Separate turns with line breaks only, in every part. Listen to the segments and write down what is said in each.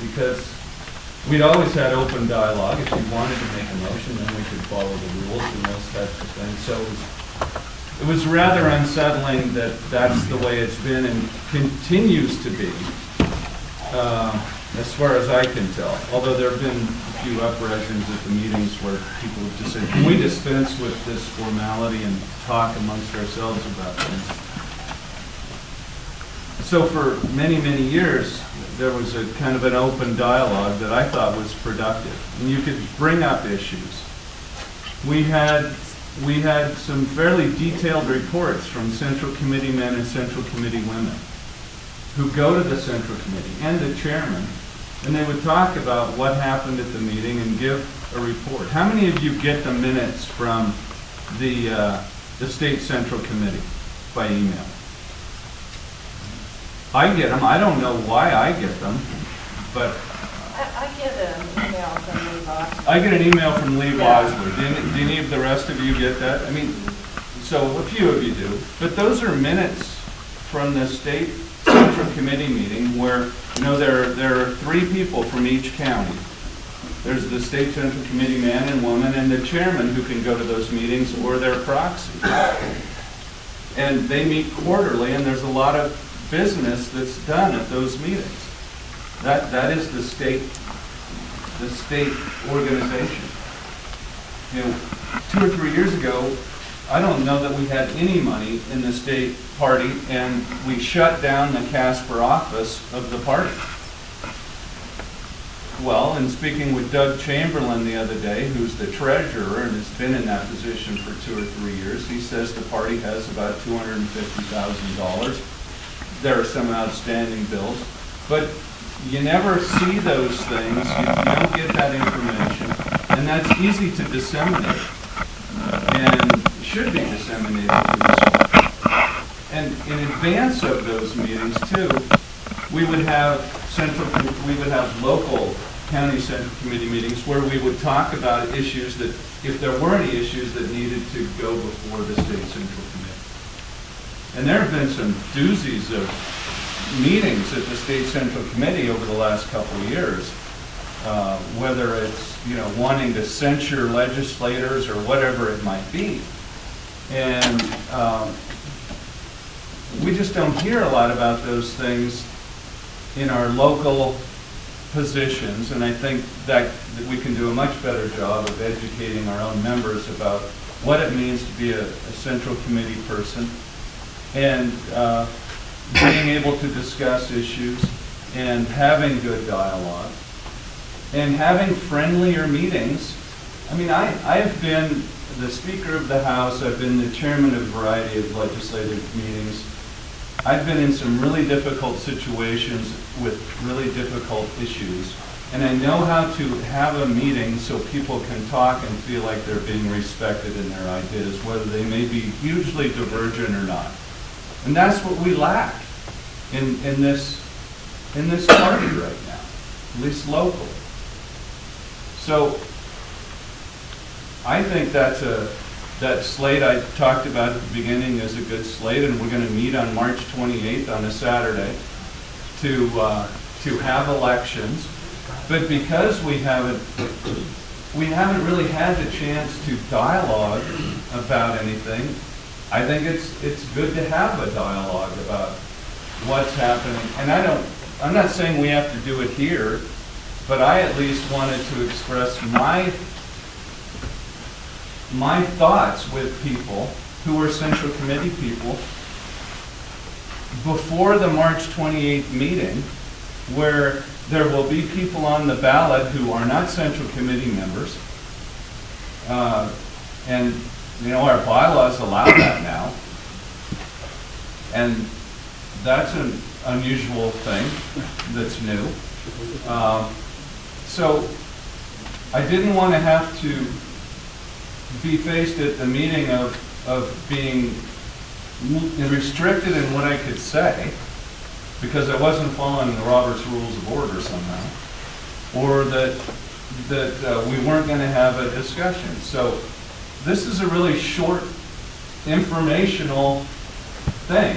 because we'd always had open dialogue. If you wanted to make a motion, then we could follow the rules and those types of things. So it was rather unsettling that that's the way it's been and continues to be, as far as I can tell. Although there have been a few uprisings at the meetings where people have just said, can we dispense with this formality and talk amongst ourselves about things? So for many, many years, there was a kind of an open dialogue that I thought was productive. And you could bring up issues. We had some fairly detailed reports from Central Committee men and Central Committee women who go to the Central Committee and the chairman, and they would talk about what happened at the meeting and give a report. How many of you get the minutes from the State Central Committee by email? I get them. I don't know why I get them, but
I get an email from Lee Boss.
I get an email from Lee Bosler. Do any of the rest of you get that? I mean, so a few of you do. But those are minutes from the State Central Committee meeting where, you know, there are 3 people from each county. There's the State Central Committee man and woman and the chairman who can go to those meetings or their proxy. And they meet quarterly, and there's a lot of business that's done at those meetings. That is the state organization. You know, 2 or 3 years ago, I don't know that we had any money in the state party, and we shut down the Casper office of the party. Well, in speaking with Doug Chamberlain the other day, who's the treasurer and has been in that position for 2 or 3 years, he says the party has about $250,000. There are some outstanding bills, but you never see those things, you don't get that information, and that's easy to disseminate, and should be disseminated to this. And in advance of those meetings, too, we would have local county central committee meetings where we would talk about issues that, if there were any issues that needed to go before the state central committee. And there have been some doozies of meetings at the State Central Committee over the last couple of years, whether it's, you know, wanting to censure legislators or whatever it might be. And we just don't hear a lot about those things in our local positions, and I think that we can do a much better job of educating our own members about what it means to be a Central Committee person, and being able to discuss issues and having good dialogue and having friendlier meetings. I mean, I have been the Speaker of the House, I've been the chairman of a variety of legislative meetings. I've been in some really difficult situations with really difficult issues, and I know how to have a meeting so people can talk and feel like they're being respected in their ideas, whether they may be hugely divergent or not. And that's what we lack in this party right now, at least locally. So I think that slate I talked about at the beginning is a good slate, and we're going to meet on March 28th on a Saturday to have elections. But because we haven't really had the chance to dialogue about anything, I think it's good to have a dialogue about what's happening. And I'm not saying we have to do it here, but I at least wanted to express my thoughts with people who are Central Committee people before the March 28th meeting, where there will be people on the ballot who are not Central Committee members. And you know, our bylaws allow that now. And that's an unusual thing that's new. So I didn't want to have to be faced at the meeting of being restricted in what I could say because I wasn't following the Robert's Rules of Order somehow, or that we weren't going to have a discussion. So this is a really short informational thing.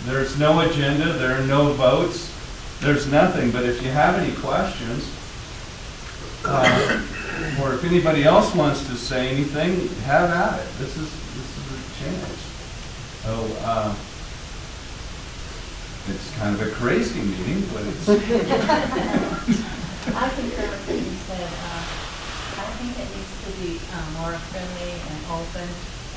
There's no agenda, there are no votes. there's nothing, but if you have any questions, or if anybody else wants to say anything, have at it. This is a chance. So, it's kind of a crazy meeting, but it's...
I concur with what you said. I think it needs to be more friendly and open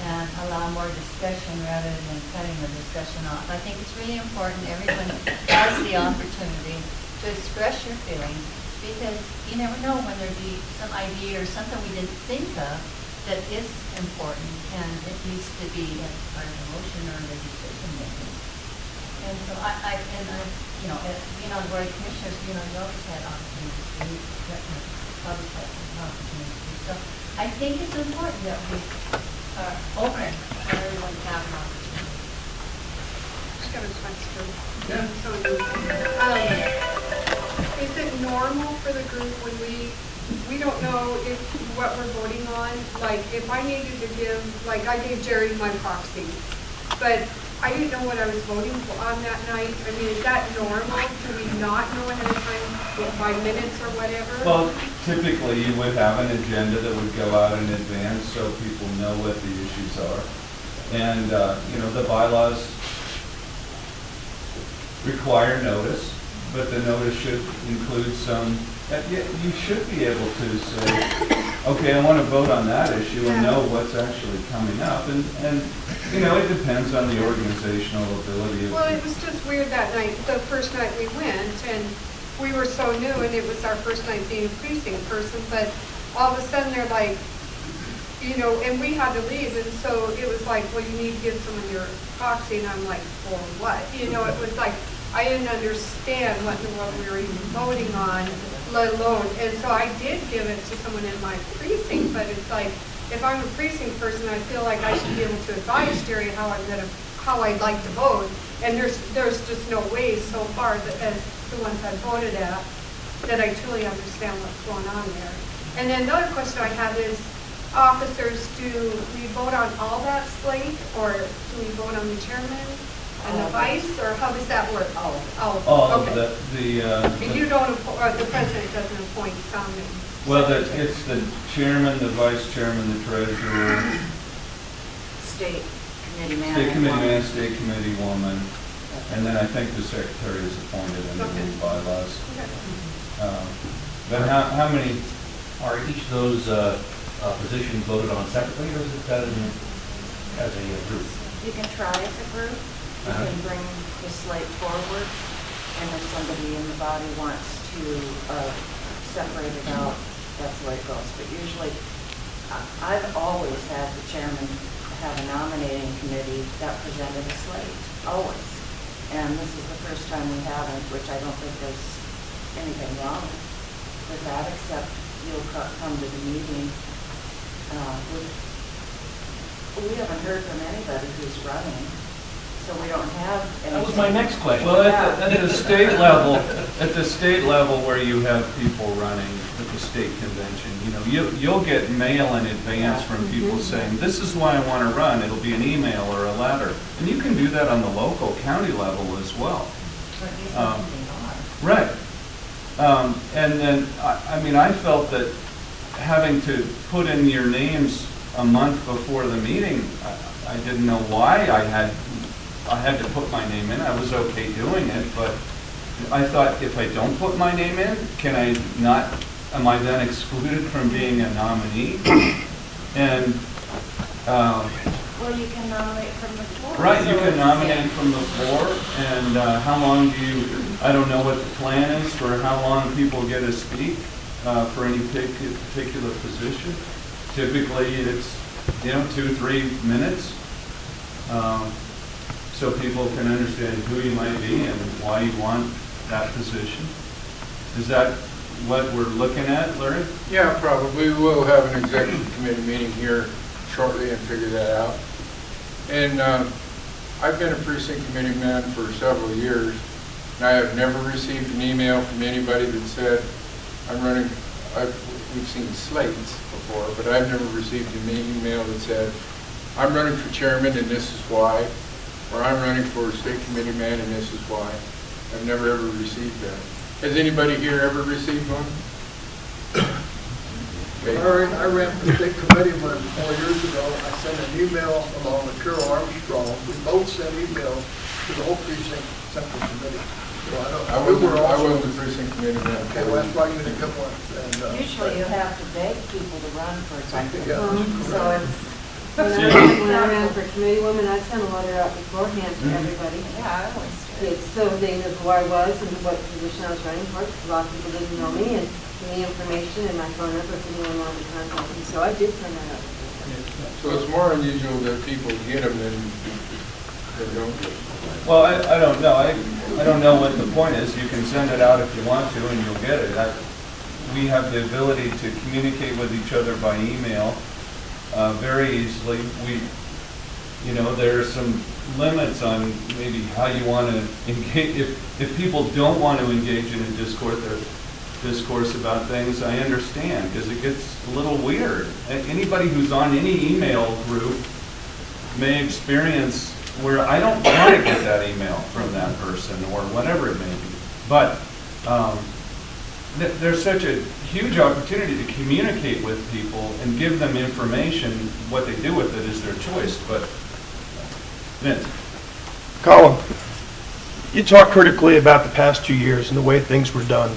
and allow more discussion rather than cutting the discussion off. I think it's really important everyone has the opportunity to express your feelings, because you never know when there'd be some idea or something we didn't think of that is important, and it needs to be as part of the motion or the decision making. And so you know, as being on board of commissioners, you know, you always had opportunities to public has an opportunity. So I think it's important that we are open for everyone to have an opportunity.
Just got a question.
Yeah.
So, is it normal for the group when we don't know if what we're voting on? Like, if I needed to give, like, I gave Jerry my proxy, but I didn't know what I was voting for on that night. I mean, is that normal? Do we not know ahead of time by minutes or whatever?
Well, typically you would have an agenda that would go out in advance so people know what the issues are. And, you know, the bylaws require notice, but the notice should include some, you should be able to say, okay, I want to vote on that issue and know what's actually coming up. And you know, it depends on the organizational ability of...
Well, it was just weird that night, the first night we went, and we were so new, and it was our first night being a precinct person, but all of a sudden they're like, you know, and we had to leave, and so it was like, well, you need to give someone your proxy, and I'm like, for what? You know, it was like, I didn't understand what in the world we were even voting on, let alone, and so I did give it to someone in my precinct, but it's like, if I'm a precinct person, I feel like I should be able to advise Jerry how I'd like to vote. And there's just no way so far that as the ones I voted at that I truly understand what's going on there. And then the other question I have is, officers, do we vote on all that slate, or do we vote on the chairman and the vice, or how does that work? Okay. And you don't, the president doesn't appoint some.
Well, it's the chairman, the vice chairman, the treasurer,
State committee man.
state committee man, state committee woman, and then I think the secretary is appointed under the bylaws.
Okay.
But how many?
Are each of those positions voted on separately, or is it done as a group?
You can try as a group, you can bring the slate forward, and if somebody in the body wants to separate it out, that's the way it goes. But usually, I've always had the chairman have a nominating committee that presented a slate, always. And this is the first time we haven't, which I don't think there's anything wrong with that, except you'll come to the meeting. We haven't heard from anybody who's running, so we don't have any.
That was my next question.
Well, at the state level where you have people running at the state convention, you know, you'll get mail in advance from people saying, this is why I want to run. It'll be an email or a letter. And you can do that on the local county level as well. Right. And then, I mean, I felt that having to put in your names a month before the meeting, I didn't know why I had to put my name in. I was okay doing it, but I thought, if I don't put my name in, am I then excluded from being a nominee? And
well, you can nominate from the floor.
right, you
so
can nominate from the floor, and how long I don't know what the plan is for how long people get to speak for any particular position. Typically, it's, 2-3 minutes, so people can understand who you might be and why you want that position. Is that what we're looking at, Larry?
Yeah, probably. We'll have an executive committee meeting here shortly and figure that out. And I've been a precinct committee man for several years, and I have never received an email from anybody that said, I'm running. We've seen slates before, but I've never received an email that said, I'm running for chairman and this is why, or I'm running for state committee man and this is why. I've never ever received that. Has anybody here ever received one? Okay.
I ran for state committee when 4 years ago. I sent an email along with Carol Armstrong. We both sent emails to the whole precinct central committee. So
I wasn't the precinct committee then.
Okay, well, that's why you didn't get one. And,
Usually you have to beg people to run for something.
Yeah.
So it's,
When I ran for committee woman, I sent a letter out beforehand to everybody.
yeah, I always do.
So they knew who I was and what position I was running for, because a lot of people didn't know me, and give me information and my phone number if anyone wanted to contact me. So I did send that out.
So it's more unusual that people get them than don't get them.
Well, I don't know. I don't know what the point is. You can send it out if you want to, and you'll get it. We have the ability to communicate with each other by email very easily. There are some limits on maybe how you want to engage. If people don't want to engage in a discourse about things, I understand, because it gets a little weird. Anybody who's on any email group may experience where I don't want to get that email from that person or whatever it may be. But there's such a huge opportunity to communicate with people and give them information. What they do with it is their choice. But Vince.
Colin, you talk critically about the past 2 years and the way things were done.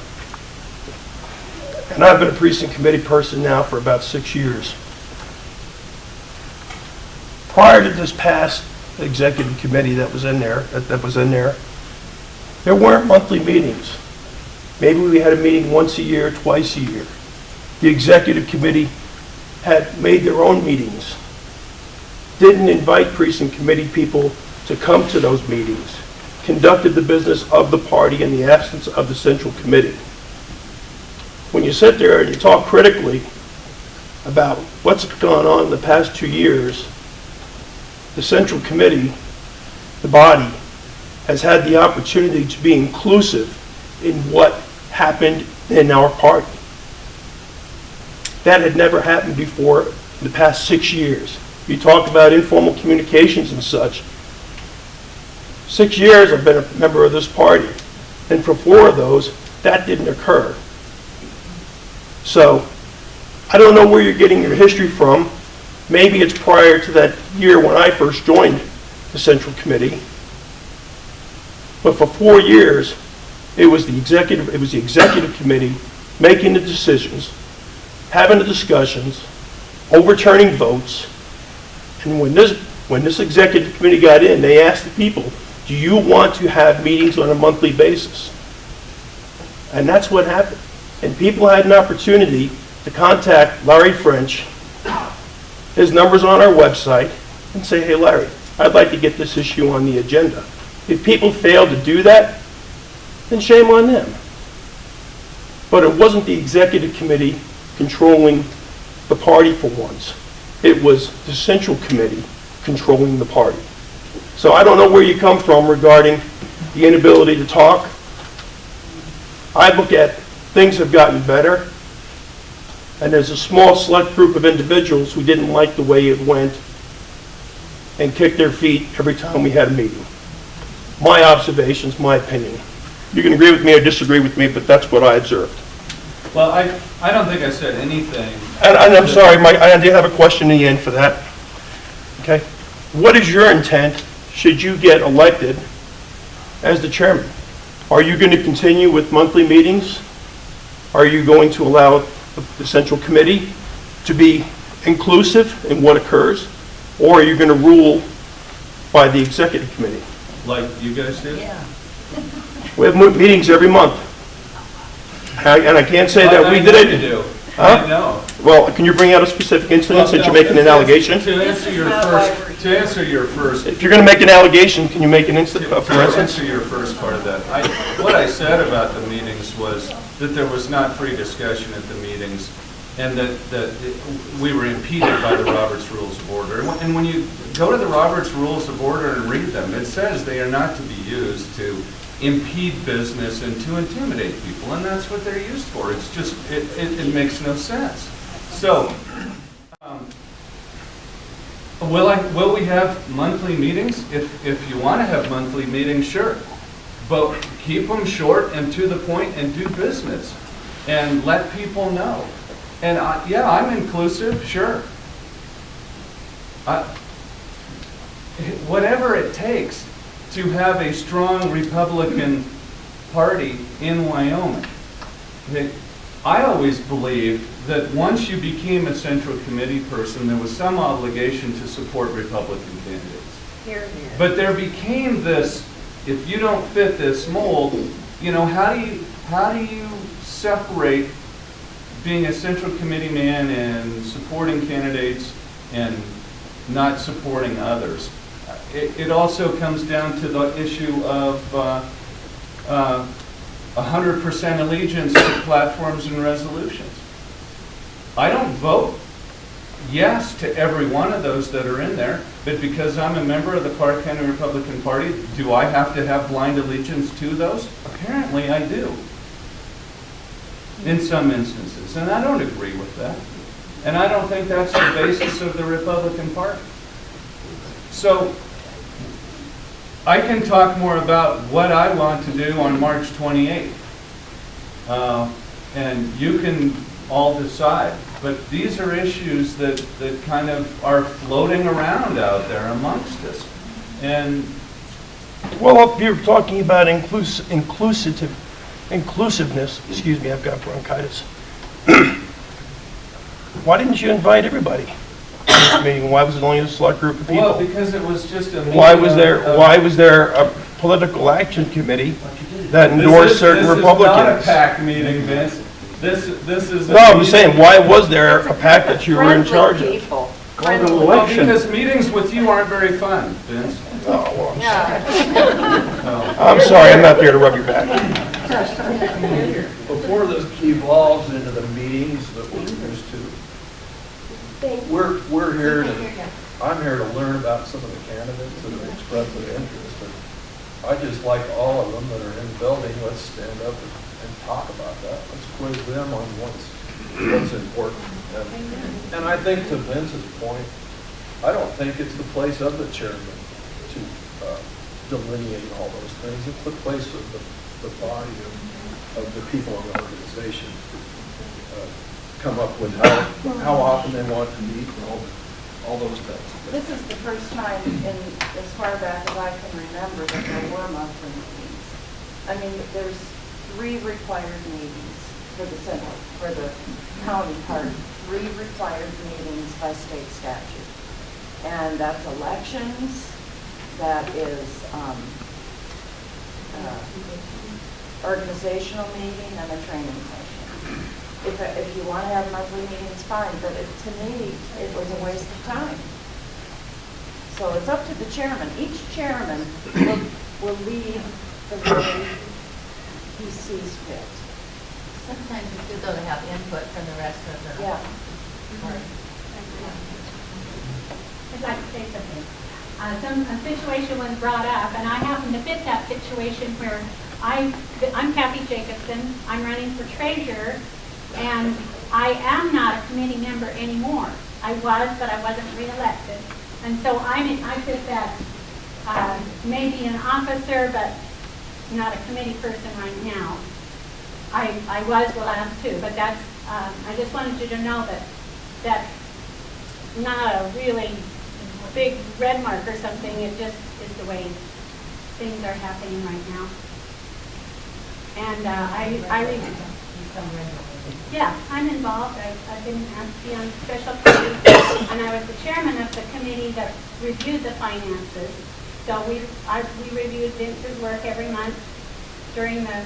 And I've been a precinct committee person now for about 6 years. Prior to this past executive committee that was in there, there weren't monthly meetings. Maybe we had a meeting once a year, twice a year. The executive committee had made their own meetings, didn't invite precinct committee people to come to those meetings, conducted the business of the party in the absence of the central committee. When you sit there and you talk critically about what's gone on in the past 2 years, the central committee, the body, has had the opportunity to be inclusive in what happened in our party. That had never happened before in the past 6 years. You talk about informal communications and such. 6 years I've been a member of this party, and for 4 of those, that didn't occur. So, I don't know where you're getting your history from. Maybe it's prior to that year when I first joined the Central Committee. But for 4 years, it was the executive committee making the decisions, having the discussions, overturning votes. And when this executive committee got in, they asked the people, do you want to have meetings on a monthly basis? And that's what happened. And people had an opportunity to contact Larry French, his number's on our website, and say, hey Larry, I'd like to get this issue on the agenda. If people failed to do that, then shame on them. But it wasn't the executive committee controlling the party for once. It was the central committee controlling the party. So I don't know where you come from regarding the inability to talk. I look at things have gotten better, and there's a small select group of individuals who didn't like the way it went and kicked their feet every time we had a meeting. My observations, my opinion. You can agree with me or disagree with me, but that's what I observed.
Well, I don't think I said anything.
And I'm sorry, I did have a question in the end for that. Okay. What is your intent should you get elected as the chairman? Are you going to continue with monthly meetings? Are you going to allow the central committee to be inclusive in what occurs? Or are you going to rule by the executive committee?
Like you guys do?
Yeah.
We have meetings every month. And I can't say that we did
I
it.
know you do.
Huh?
I know.
Well, can you bring out a specific incident since you're making an allegation?
To answer your first,
If you're going to make an allegation, can you make an instance, for
to
instance?
answer your first part of that, what I said about the meetings was that there was not free discussion at the meetings, and that we were impeded by the Roberts Rules of Order. And when you go to the Roberts Rules of Order and read them, it says they are not to be used to impede business and to intimidate people, and that's what they're used for. It's just, it makes no sense. So, will we have monthly meetings? If you want to have monthly meetings, sure. but keep them short and to the point and do business and let people know. And yeah, I'm inclusive, sure. Whatever it takes to have a strong Republican Party in Wyoming. I always believed that once you became a Central Committee person, there was some obligation to support Republican candidates.
Here, here.
But there became this, if you don't fit this mold, you know, how do you separate being a Central Committee man and supporting candidates and not supporting others? It also comes down to the issue of 100% allegiance to platforms and resolutions. I don't vote yes to every one of those that are in there, but because I'm a member of the Clark County Republican Party, do I have to have blind allegiance to those? Apparently I do, in some instances, and I don't agree with that. And I don't think that's the basis of the Republican Party. So I can talk more about what I want to do on March 28th. And you can all decide. But these are issues that kind of are floating around out there amongst us. And
Well, if you're talking about inclusiveness, excuse me, I've got bronchitis. Why didn't you invite everybody to this meeting? Why was it only a select group of people?
well, because it was just a meeting
Why was
of-
there a political action committee that endorsed certain
This is
Republicans?
not a PAC meeting, Vince. This is.
No, I'm saying, why was there a PAC that you were in charge of?
People.
Friendly.
Well,
election.
because meetings with you aren't very fun, Vince.
Oh, well,
Yeah.
I'm sorry, I'm not there to rub your back.
Before this evolves into the meetings that we're used to, we're here to, I'm here to learn about some of the candidates that have expressed their interest. And I just like all of them that are in the building, let's stand up and talk about that. Let's quiz them on what's important. And I think to Vince's point, I don't think it's the place of the chairman to delineate all those things. It's the place of the body of the people in the organization to come up with how often they want to meet and all those things.
This is the first time in, as far back as I can remember, that there were monthly meetings. I mean, there's 3 required meetings for the county part, 3 required meetings by state statute. And that's elections, that is organizational meeting, and a training session. If you want to have monthly meetings, fine, but to me, it was a waste of time. So it's up to the chairman. Each chairman will lead the way he sees fit.
Sometimes it's good though to have input from the rest of the
Yeah.
board.
I'd like to say something. A situation was brought up, and I happen to fit that situation where I'm Kathy Jacobson. I'm running for treasurer, and I am not a committee member anymore. I was, but I wasn't reelected. And so I fit that maybe an officer, but not a committee person right now. I was the last 2, but that's, I just wanted you to know that that's not a really big red mark or something. It just is the way things are happening right now. And yeah, I'm involved. I've been asked to be on special committee, and I was the chairman of the committee that reviewed the finances. So we reviewed Vince's work every month during the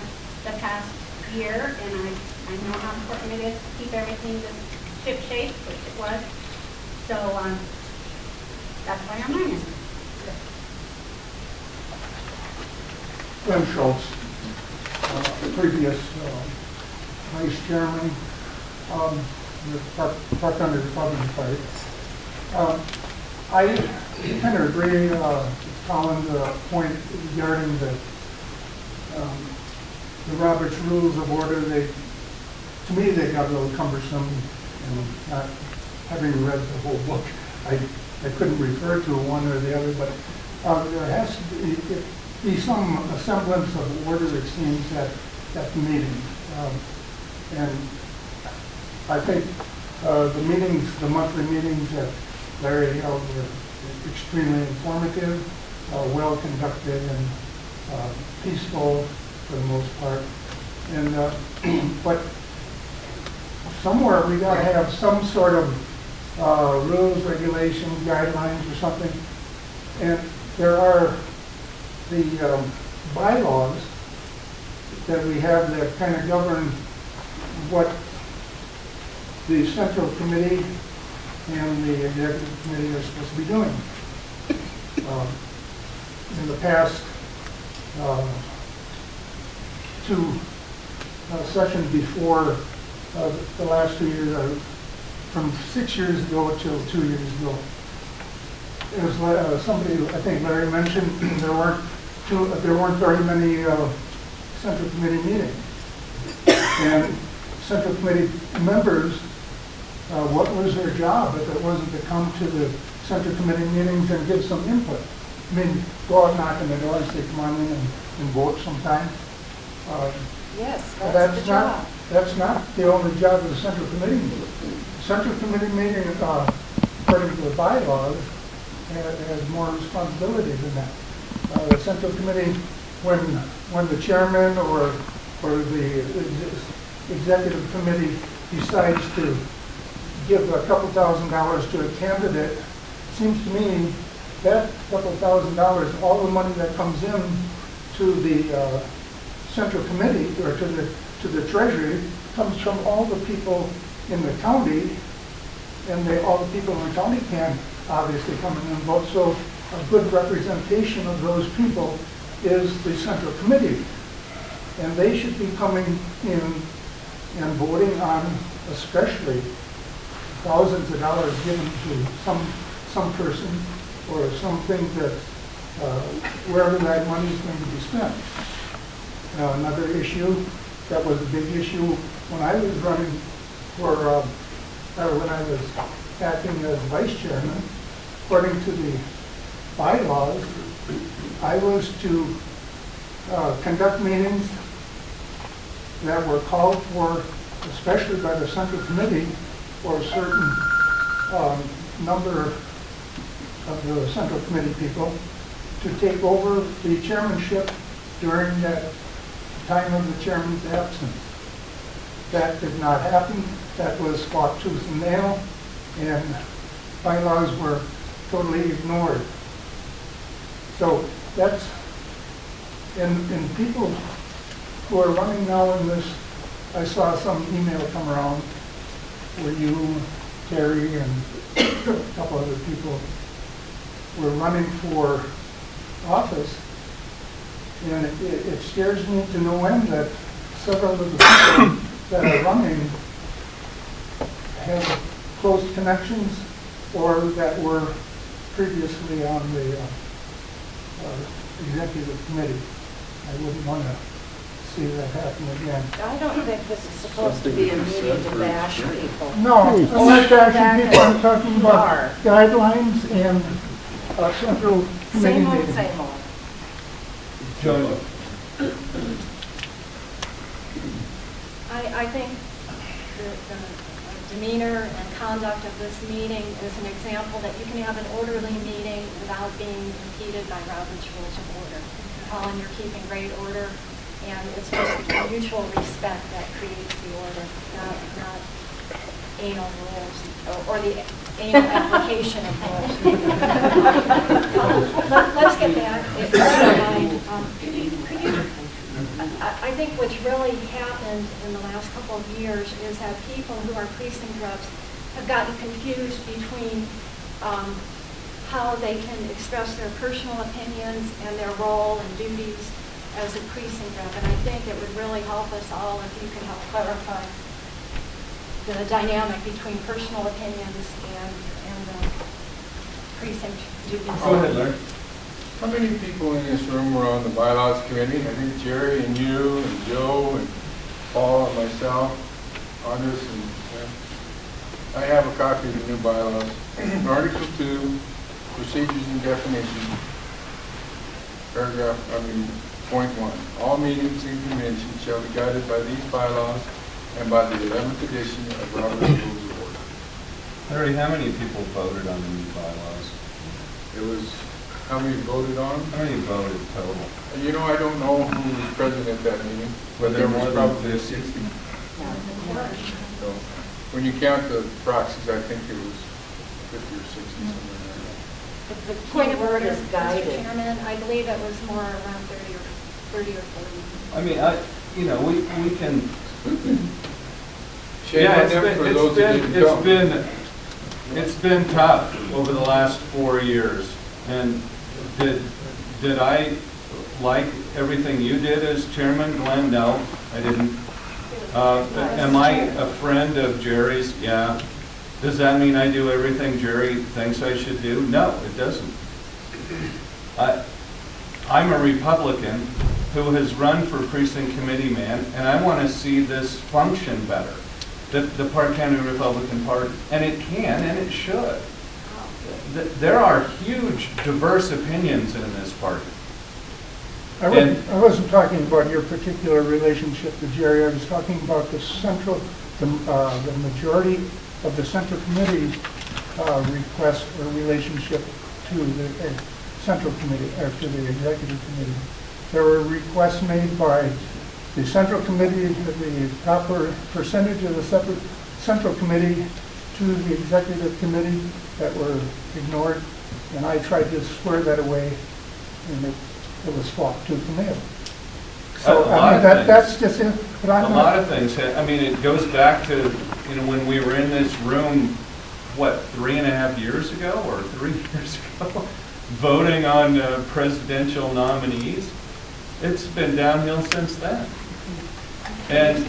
past year, and I know how important it is to keep everything just ship shape, which it was. So that's why I'm running.
Glenn Schultz, previous vice chairman of the Clark County Republican Party. I kind of agree with Colin's point regarding the Robert's Rules of Order. To me, they got a little cumbersome, and not having read the whole book, I couldn't refer to one or the other, but there has to be, be some semblance of order, it seems, at the meeting. And I think the meetings, the monthly meetings that Larry held were extremely informative, well conducted, and peaceful for the most part. And but somewhere we got to have some sort of rules, regulations, guidelines, or something. And there are the bylaws that we have that kind of govern what the Central Committee and the Executive Committee are supposed to be doing. In the past two sessions before the last 2 years, from 6 years ago till 2 years ago, it was somebody, I think Larry mentioned, there weren't very many Central Committee meetings. And Central Committee members, what was their job if it wasn't to come to the Central Committee meetings and give some input? I mean, go out, knock on the door and say, come on in and vote sometime.
Yes,
But
that's the job.
That's not the only job of the Central Committee meeting. The Central Committee meeting, according to the bylaws, has more responsibility than that. The Central Committee, when the chairman or the executive committee decides to give a couple $1,000s to a candidate, it seems to me that couple $1,000, all the money that comes in to the Central Committee or to the Treasury comes from all the people in the county, and all the people in the county can obviously come in and vote. So a good representation of those people is the Central Committee, and they should be coming in and voting on, especially thousands of dollars given to some person or something that wherever that money is going to be spent. Another issue that was a big issue when I was running for, when I was acting as vice chairman, according to the bylaws, I was to conduct meetings that were called for, especially by the Central Committee, for a certain number of the Central Committee people to take over the chairmanship during that time of the chairman's absence. That did not happen. That was fought tooth and nail, and bylaws were totally ignored. So that's, and people who are running now in this, I saw some email come around where you, Terry, and a couple other people were running for office, and it scares me to no end that several of the people that are running have close connections or that were previously on the executive committee. I wouldn't want to see that happen again.
I don't think this is supposed to be a meeting to bash people.
No, I'm not bashing people. I'm talking about guidelines and Central Committee
Same old,
meeting.
same old.
Joe,
I think the demeanor and conduct of this meeting is an example that you can have an orderly meeting without being impeded by Robert's Rules of Order. Colin, you're keeping great order, and it's just mutual respect that creates the order, not anal rules or the anal application of rules. Let's get back. If you don't mind, I think what's really happened in the last couple of years is that people who are precinct reps have gotten confused between how they can express their personal opinions and their role and duties as a precinct rep. And I think it would really help us all if you could help clarify the dynamic between personal opinions and precinct duties.
go ahead, Larry.
How many people in this room were on the bylaws committee? I think Jerry and you and Joe and Paul and myself, Andres and I have a copy of the new bylaws. Article 2, procedures and definitions. Point 1, all meetings and conventions shall be guided by these bylaws and by the 11th edition of Robert's Rules of Order.
Larry, how many people voted on the new bylaws?
It was, how many voted on?
How many voted total?
You know, I don't know who was present at that meeting,
Were
but
there
there
more
was
than
probably
50?
60. So, when you count the proxies, I think it was 50 or 60, somewhere in there.
The
Point
key
of
word
order,
is
Mr.
guided.
Chairman, I believe it was more around 30 or 40.
I mean, we can,
Shame
yeah,
on them for those that didn't come.
it's been tough over the last 4 years. And did I like everything you did as chairman, Glenn? No, I didn't. Am I a friend of Jerry's? Yeah. Does that mean I do everything Jerry thinks I should do? No, it doesn't. I'm a Republican who has run for precinct committee man, and I want to see this function better, the Park County Republican Party, and it can and it should. There are huge, diverse opinions in this party.
I wasn't talking about your particular relationship to Jerry. I was talking about the majority of the Central Committee's request or relationship to the Central Committee, or to the Executive Committee. There were requests made by the Central Committee, the proper percentage of the Central Committee to the Executive Committee that were ignored, and I tried to square that away, and it was fought tooth and nail. So, I mean, that's just it. But I'm
a lot of things. I mean, it goes back to, when we were in this room, what, 3.5 years ago or 3 years ago, voting on presidential nominees. It's been downhill since then. And,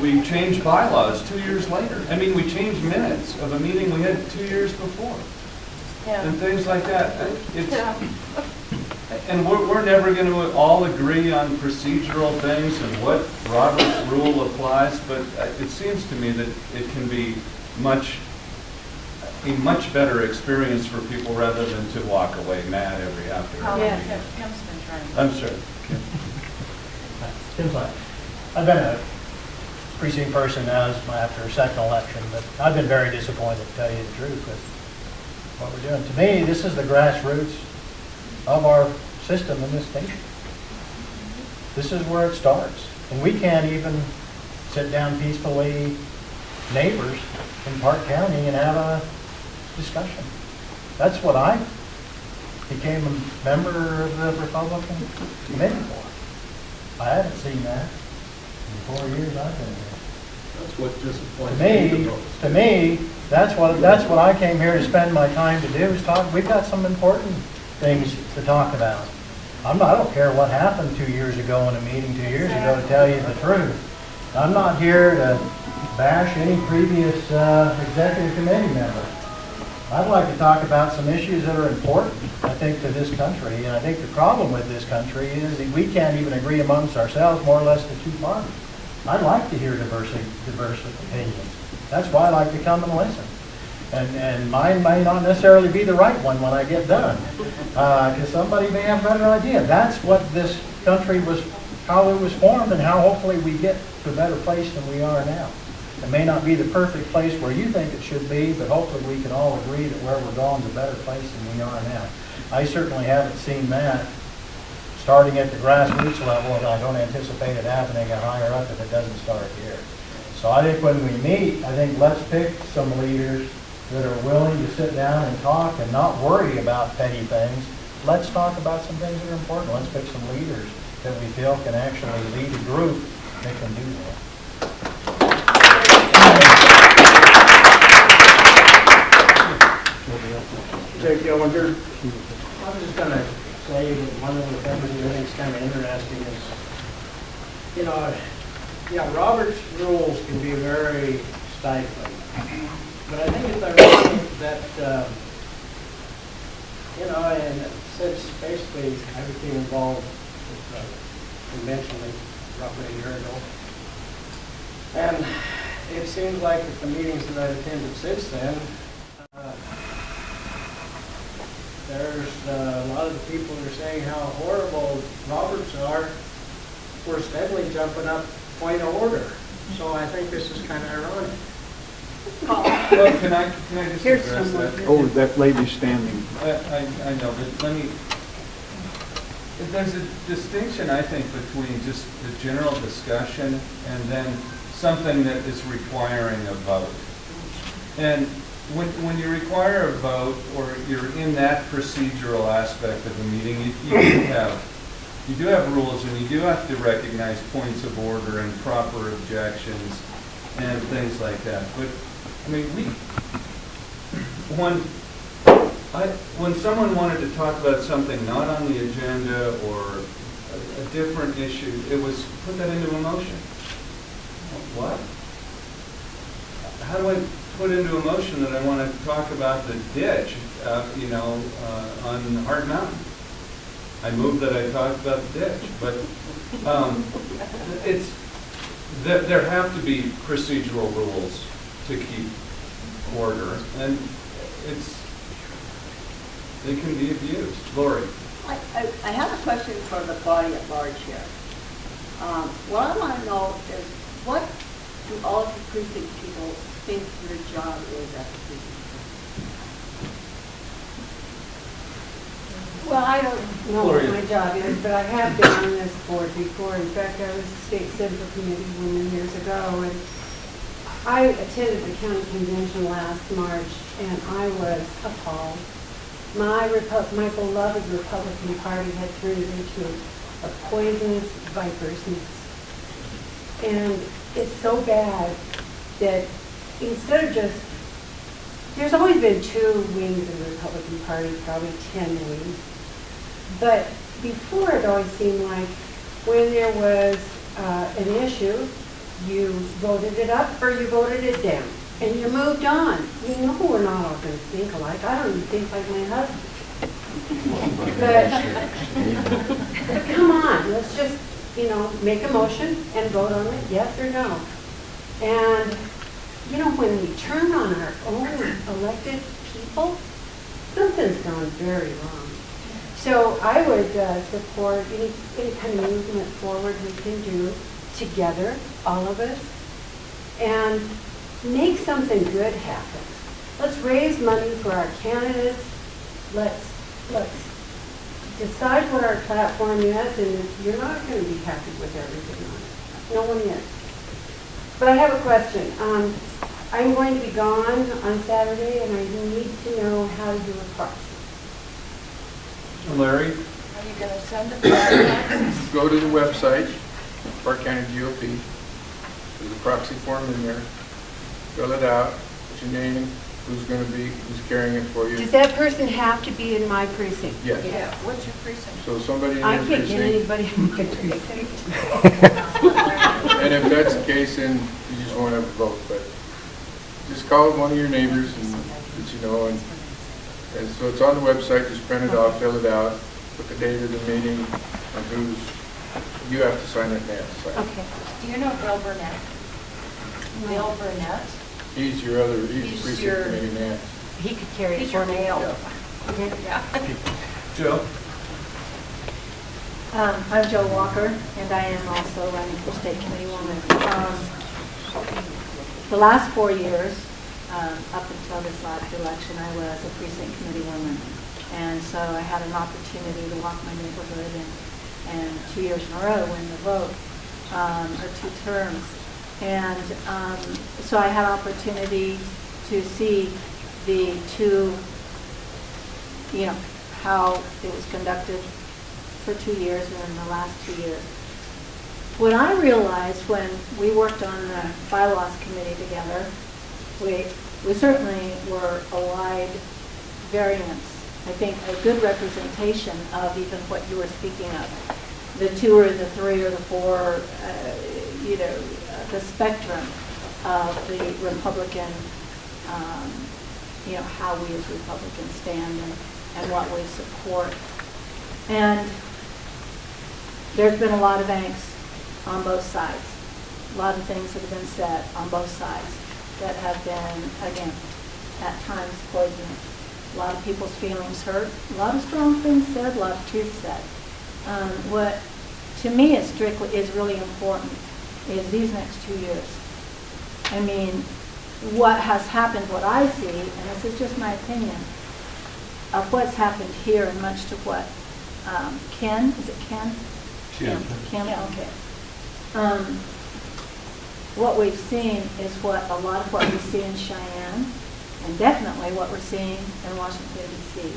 we changed bylaws 2 years later. I mean, we changed minutes of a meeting we had 2 years before.
Yeah.
And things like that. And we're never going to all agree on procedural things and what Robert's rule applies, but it seems to me that it can be a much better experience for people rather than to walk away mad after.
Yeah, Kim's been trying.
I'm sorry.
Tim's like, I've been a precinct person now after a second election, but I've been very disappointed, to tell you the truth, with what we're doing. To me, this is the grassroots of our system in this station. This is where it starts. And we can't even sit down peacefully, neighbors in Park County, and have a discussion. That's what I became a member of the Republican Committee for. I haven't seen that in the 4 years I've been here.
That's what disappoints me.
To me, that's what I came here to spend my time to do, is talk. We've got some important things to talk about. I don't care what happened 2 years ago in a meeting 2 years ago, to tell you the truth. I'm not here to bash any previous executive committee member. I'd like to talk about some issues that are important, I think, to this country. And I think the problem with this country is that we can't even agree amongst ourselves, more or less, the two parties. I'd like to hear diverse opinions. That's why I like to come and listen. And mine may not necessarily be the right one when I get done, because somebody may have a better idea. That's what this country was, how it was formed, and how hopefully we get to a better place than we are now. It may not be the perfect place where you think it should be, but hopefully we can all agree that where we're going is a better place than we are now. I certainly haven't seen that starting at the grassroots level, and I don't anticipate it happening higher up if it doesn't start here. So I think when we meet, I think let's pick some leaders that are willing to sit down and talk and not worry about petty things. Let's talk about some things that are important. Let's pick some leaders that we feel can actually lead a group that can do that.
Jake Yellinger. I was just going to say that one of the things that I think is kind of interesting is, Robert's rules can be very stifling. But I think it's ironic that, and since basically I became involved with the convention roughly a year ago, and it seems like at the meetings that I've attended since then, there's a lot of the people that are saying how horrible Roberts are. We're steadily jumping up point of order. So I think this is kind of ironic.
Well, can I just
Here's
address
someone.
that?
Oh, that lady's standing.
I know, but let me, there's a distinction, I think, between just the general discussion and then something that is requiring a vote. And when you require a vote, or you're in that procedural aspect of the meeting, you do have rules, and you do have to recognize points of order and proper objections and things like that. But I mean, when someone wanted to talk about something not on the agenda or a different issue, it was put that into a motion. What? How do I put into a motion that I want to talk about the ditch, on Hard Mountain? I move that I talk about the ditch, but there have to be procedural rules to keep order, and they can be abused. Lori.
I have a question for the body at large here. What I want to know is, what do all of the precinct people think your job is at the precinct?
Well, I don't know what my job is, but I have been on this board before. In fact, I was state central committee woman years ago, and I attended the county convention last March, and I was appalled. My beloved Republican Party had turned into a poisonous viper's nest. And it's so bad that instead of just, there's always been two wings of the Republican Party, probably 10 wings. But before, it always seemed like when there was an issue, you voted it up or you voted it down, and you moved on. You know we're not all going to think alike. I don't even think like my husband. But come on, let's just, make a motion and vote on it, yes or no. And, when we turn on our own elected people, something's gone very wrong. So I would support any kind of movement forward we can do together, all of us, and make something good happen. Let's raise money for our candidates. Let's decide what our platform is, and you're not going to be happy with everything on it. No one is. But I have a question. I'm going to be gone on Saturday, and I need to know how to do a proxy.
Larry?
Are you going to send it to
Go to the website, Park County GOP. There's a proxy form in there. Fill it out, put your name, who's carrying it for you.
Does that person have to be in my precinct?
Yes.
Yeah, what's your precinct?
So somebody in your
I
precinct.
can't get anybody in my precinct.
And if that's the case, then you just won't have a vote. But just call one of your neighbors and let you know. And so it's on the website. Just print it off, fill it out, put the date of the meeting, and you have to sign it and they have to sign it.
Okay.
Do you know Bill Burnett? Bill Burnett?
He's your precinct committee man.
He could carry it
He's
for
your
me.
mail.
Yeah.
Joe?
I'm Joe Walker, and I am also running for state committee woman. The last 4 years, up until this last election, I was a precinct committee woman. And so I had an opportunity to walk my neighborhood and 2 years in a row win the vote, or 2 terms. And so I had opportunity to see the two, how it was conducted for 2 years and in the last 2 years. What I realized when we worked on the bylaws committee together, we certainly were a wide variance. I think a good representation of even what you were speaking of. The 2 or the 3 or the 4, the spectrum of the Republican, how we as Republicans stand and what we support. And there's been a lot of angst on both sides. A lot of things that have been said on both sides that have been, again, at times poisonous. a lot of people's feelings hurt, a lot of strong things said, a lot of truth said. What to me is really important is these next 2 years. I mean, what has happened, what I see, and this is just my opinion, of what's happened here and much to what Ken, is it Ken?
Ken.
Ken, okay. What we've seen is what a lot of what we see in Cheyenne, and definitely what we're seeing in Washington, D.C.,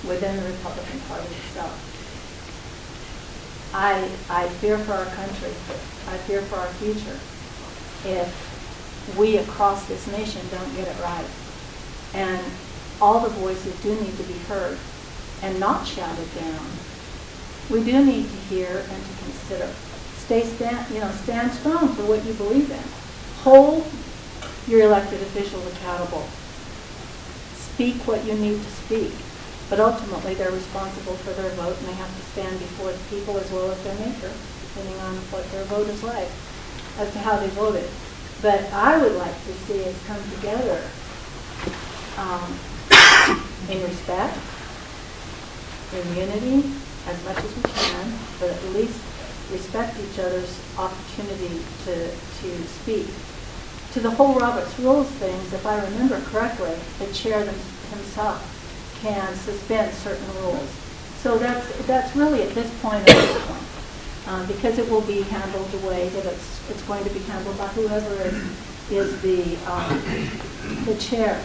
within the Republican Party itself. I fear for our country. I fear for our future if we across this nation don't get it right. And all the voices do need to be heard and not shouted down. We do need to hear and to consider. Stand strong for what you believe in. Hold your elected officials accountable. Speak what you need to speak. But ultimately, they're responsible for their vote, and they have to stand before the people as well as their maker, depending on what their vote is like, as to how they voted. But I would like to see us come together in respect, in unity, as much as we can, but at least respect each other's opportunity to speak. To the whole Robert's Rules things, if I remember correctly, the chair himself can suspend certain rules. So that's really at this point, because it will be handled the way that it's going to be handled by whoever is the chair.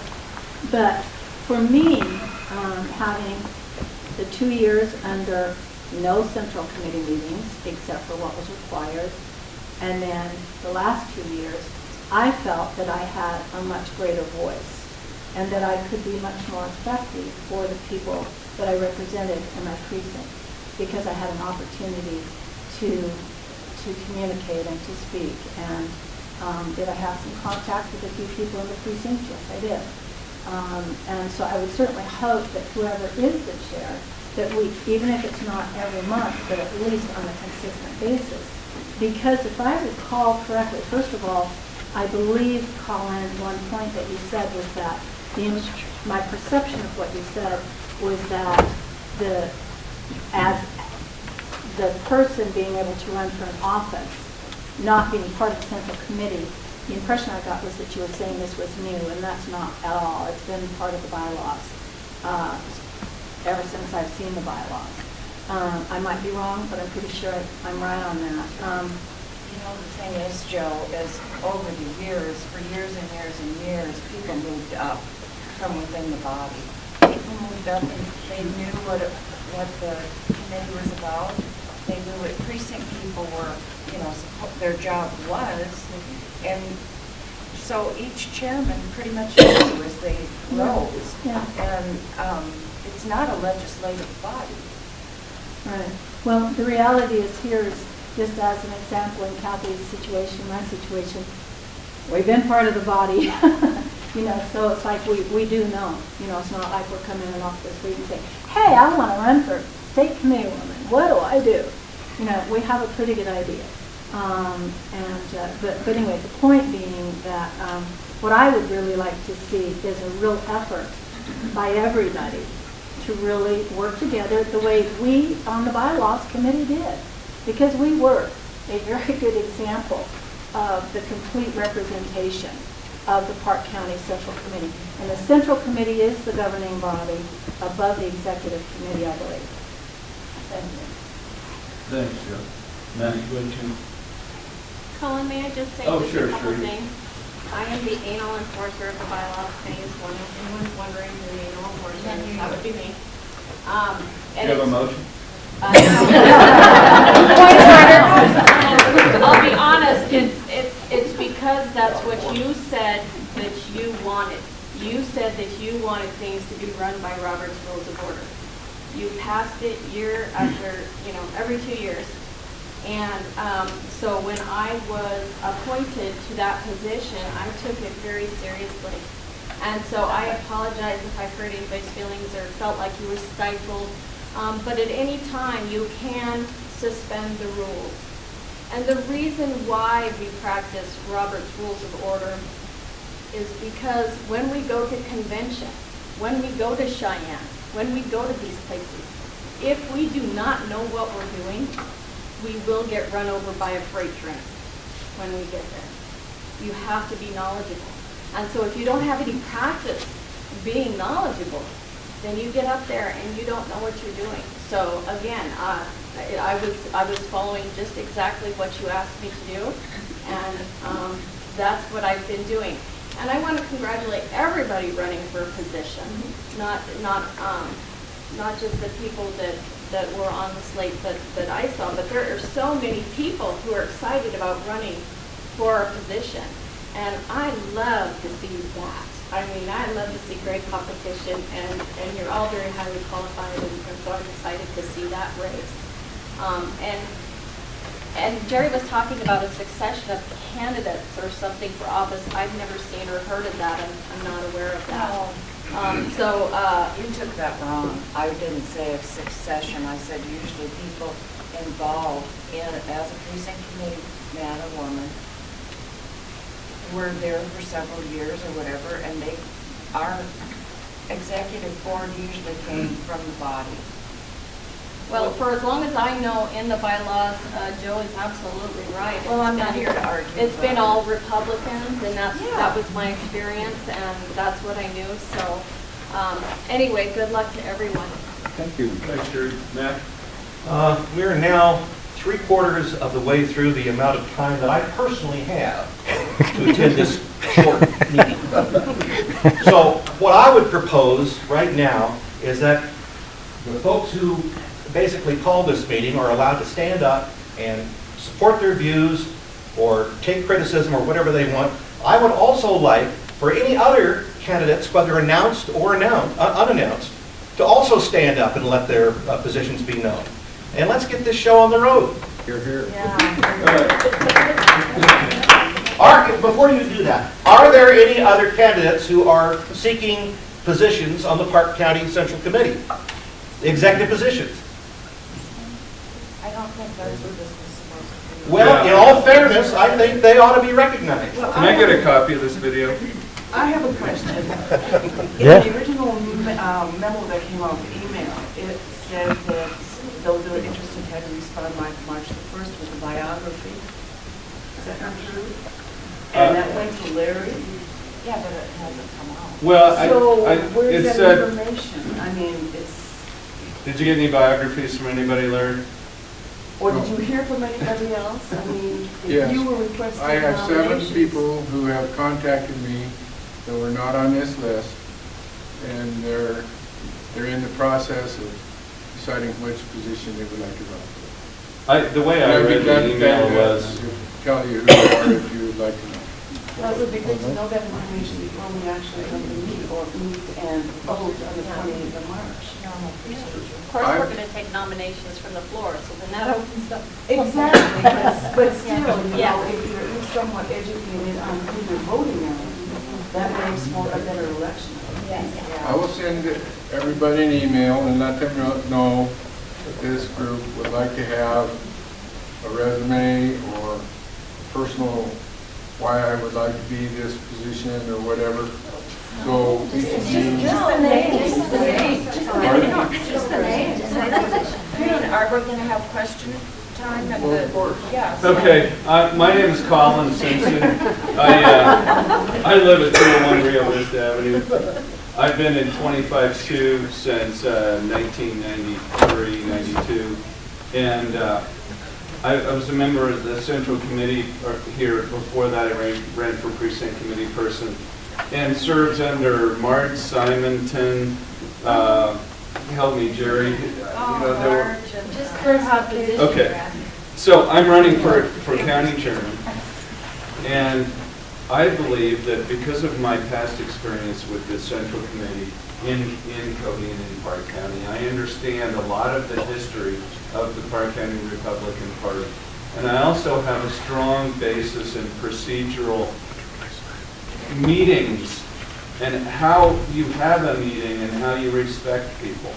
But for me, having the 2 years under no central committee meetings except for what was required, and then the last 2 years, I felt that I had a much greater voice and that I could be much more effective for the people that I represented in my precinct because I had an opportunity to communicate and to speak. And did I have some contact with a few people in the precinct? Yes, I did. And so I would certainly hope that whoever is the chair, that we, even if it's not every month, but at least on a consistent basis. Because if I recall correctly, first of all, I believe, Colin, one point that you said was that my perception of what you said was that as the person being able to run for an office, not being part of the central committee, the impression I got was that you were saying this was new, and that's not at all. It's been part of the bylaws ever since I've seen the bylaws. I might be wrong, but I'm pretty sure I'm right on that.
The thing is, Joe, is over the years, for years and years and years, people moved up from within the body. People moved up and they knew what the committee was about. They knew what precinct people were, their job was. And so each chairman pretty much knew as they rose.
Yeah.
And it's not a legislative body.
Right. Well, the reality is here is, just as an example in Kathy's situation, my situation, we've been part of the body, so it's like we do know. It's not like we're coming in off the street and saying, hey, I want to run for state committee woman. What do I do? We have a pretty good idea. But anyway, the point being that what I would really like to see is a real effort by everybody to really work together the way we on the bylaws committee did. Because we were a very good example of the complete representation of the Park County Central Committee. And the Central Committee is the governing body above the Executive Committee, I believe. Thank you.
Thanks, Joe. Matt, you going to?
Colin, may I just say
Oh,
just
sure,
a couple
sure.
things? I am the anal enforcer of the bylaws committee. If anyone's wondering who the anal enforcer is, that would be me.
Do you have a motion?
I'll be honest, it's because that's what you said that you wanted. You said that you wanted things to be run by Robert's Rules of Order. You passed it year after, every 2 years. And so when I was appointed to that position, I took it very seriously. And so I apologize if I've hurt anybody's feelings or felt like you were stifled. But at any time, you can suspend the rules. And the reason why we practice Robert's Rules of Order is because when we go to convention, when we go to Cheyenne, when we go to these places, if we do not know what we're doing, we will get run over by a freight train when we get there. You have to be knowledgeable. And so if you don't have any practice being knowledgeable, then you get up there and you don't know what you're doing. So again, I was following just exactly what you asked me to do, and that's what I've been doing. And I want to congratulate everybody running for a position, not just the people that were on the slate that I saw, but there are so many people who are excited about running for a position. And I love to see that. I mean, I love to see great competition, and you're all very highly qualified, and so I'm excited to see that race. And Jerry was talking about a succession of candidates or something for office. I've never seen or heard of that. I'm not aware of that.
You took that wrong. I didn't say a succession. I said usually people involved as a precinct committee man or woman were there for several years or whatever, and our executive board usually came from the body.
Well, for as long as I know in the bylaws, Joe is absolutely right.
Well, I'm not here to argue.
It's been all Republicans, and that was my experience, and that's what I knew. So anyway, good luck to everyone.
Thank you.
Thanks, Jerry. Matt?
We are now 3/4 of the way through the amount of time that I personally have to attend this short meeting. So what I would propose right now is that the folks who basically called this meeting are allowed to stand up and support their views or take criticism or whatever they want. I would also like for any other candidates, whether announced or unannounced, to also stand up and let their positions be known. And let's get this show on the road.
You're here.
Before you do that, are there any other candidates who are seeking positions on the Park County Central Committee? Executive positions?
I don't think that's what this was supposed to be.
Well, in all fairness, I think they ought to be recognized.
Can I get a copy of this video?
I have a question.
Yeah.
In the original memo that came out, email, it said that those who are interested had to respond by March the 1st with a biography. Is that not true? And that went to Larry? Yeah, but it hasn't come out.
Well,
So where's
it
that
said,
information? I mean,
did you get any biographies from anybody, Larry?
or did you hear from anybody else? I mean,
Yes.
if you were requesting
I have 7
nominations.
people who have contacted me that were not on this list, and they're in the process of deciding which position they would like to run for.
The way I read the email was,
To tell you who they are if you would like to know.
Well, it would be good to know that information before we actually come to meet and vote on the 28th of March.
Of course, we're going to take nominations from the floor, so then that opens up.
Exactly, but still, you know, if you're somewhat educated on who you're voting on, that makes for a better election.
I will send everybody an email and let them know that this group would like to have a resume or personal why I would like to be this position or whatever. So we can use.
Just the name. Just the name.
Just the name.
Are we going to have question time?
Well, of course.
Yeah.
okay, my name is Colin Simpson. I live at 201 Rio Vista Avenue. I've been in 25-2 since 1993, 92. And I was a member of the Central Committee here. Before that, I ran for precinct committee person and served under Marge Simonton. Help me, Jerry. Okay, so I'm running for county chairman, and I believe that because of my past experience with the Central Committee in Cody and in Park County, I understand a lot of the history of the Park County Republican Party. And I also have a strong basis in procedural meetings and how you have a meeting and how you respect people.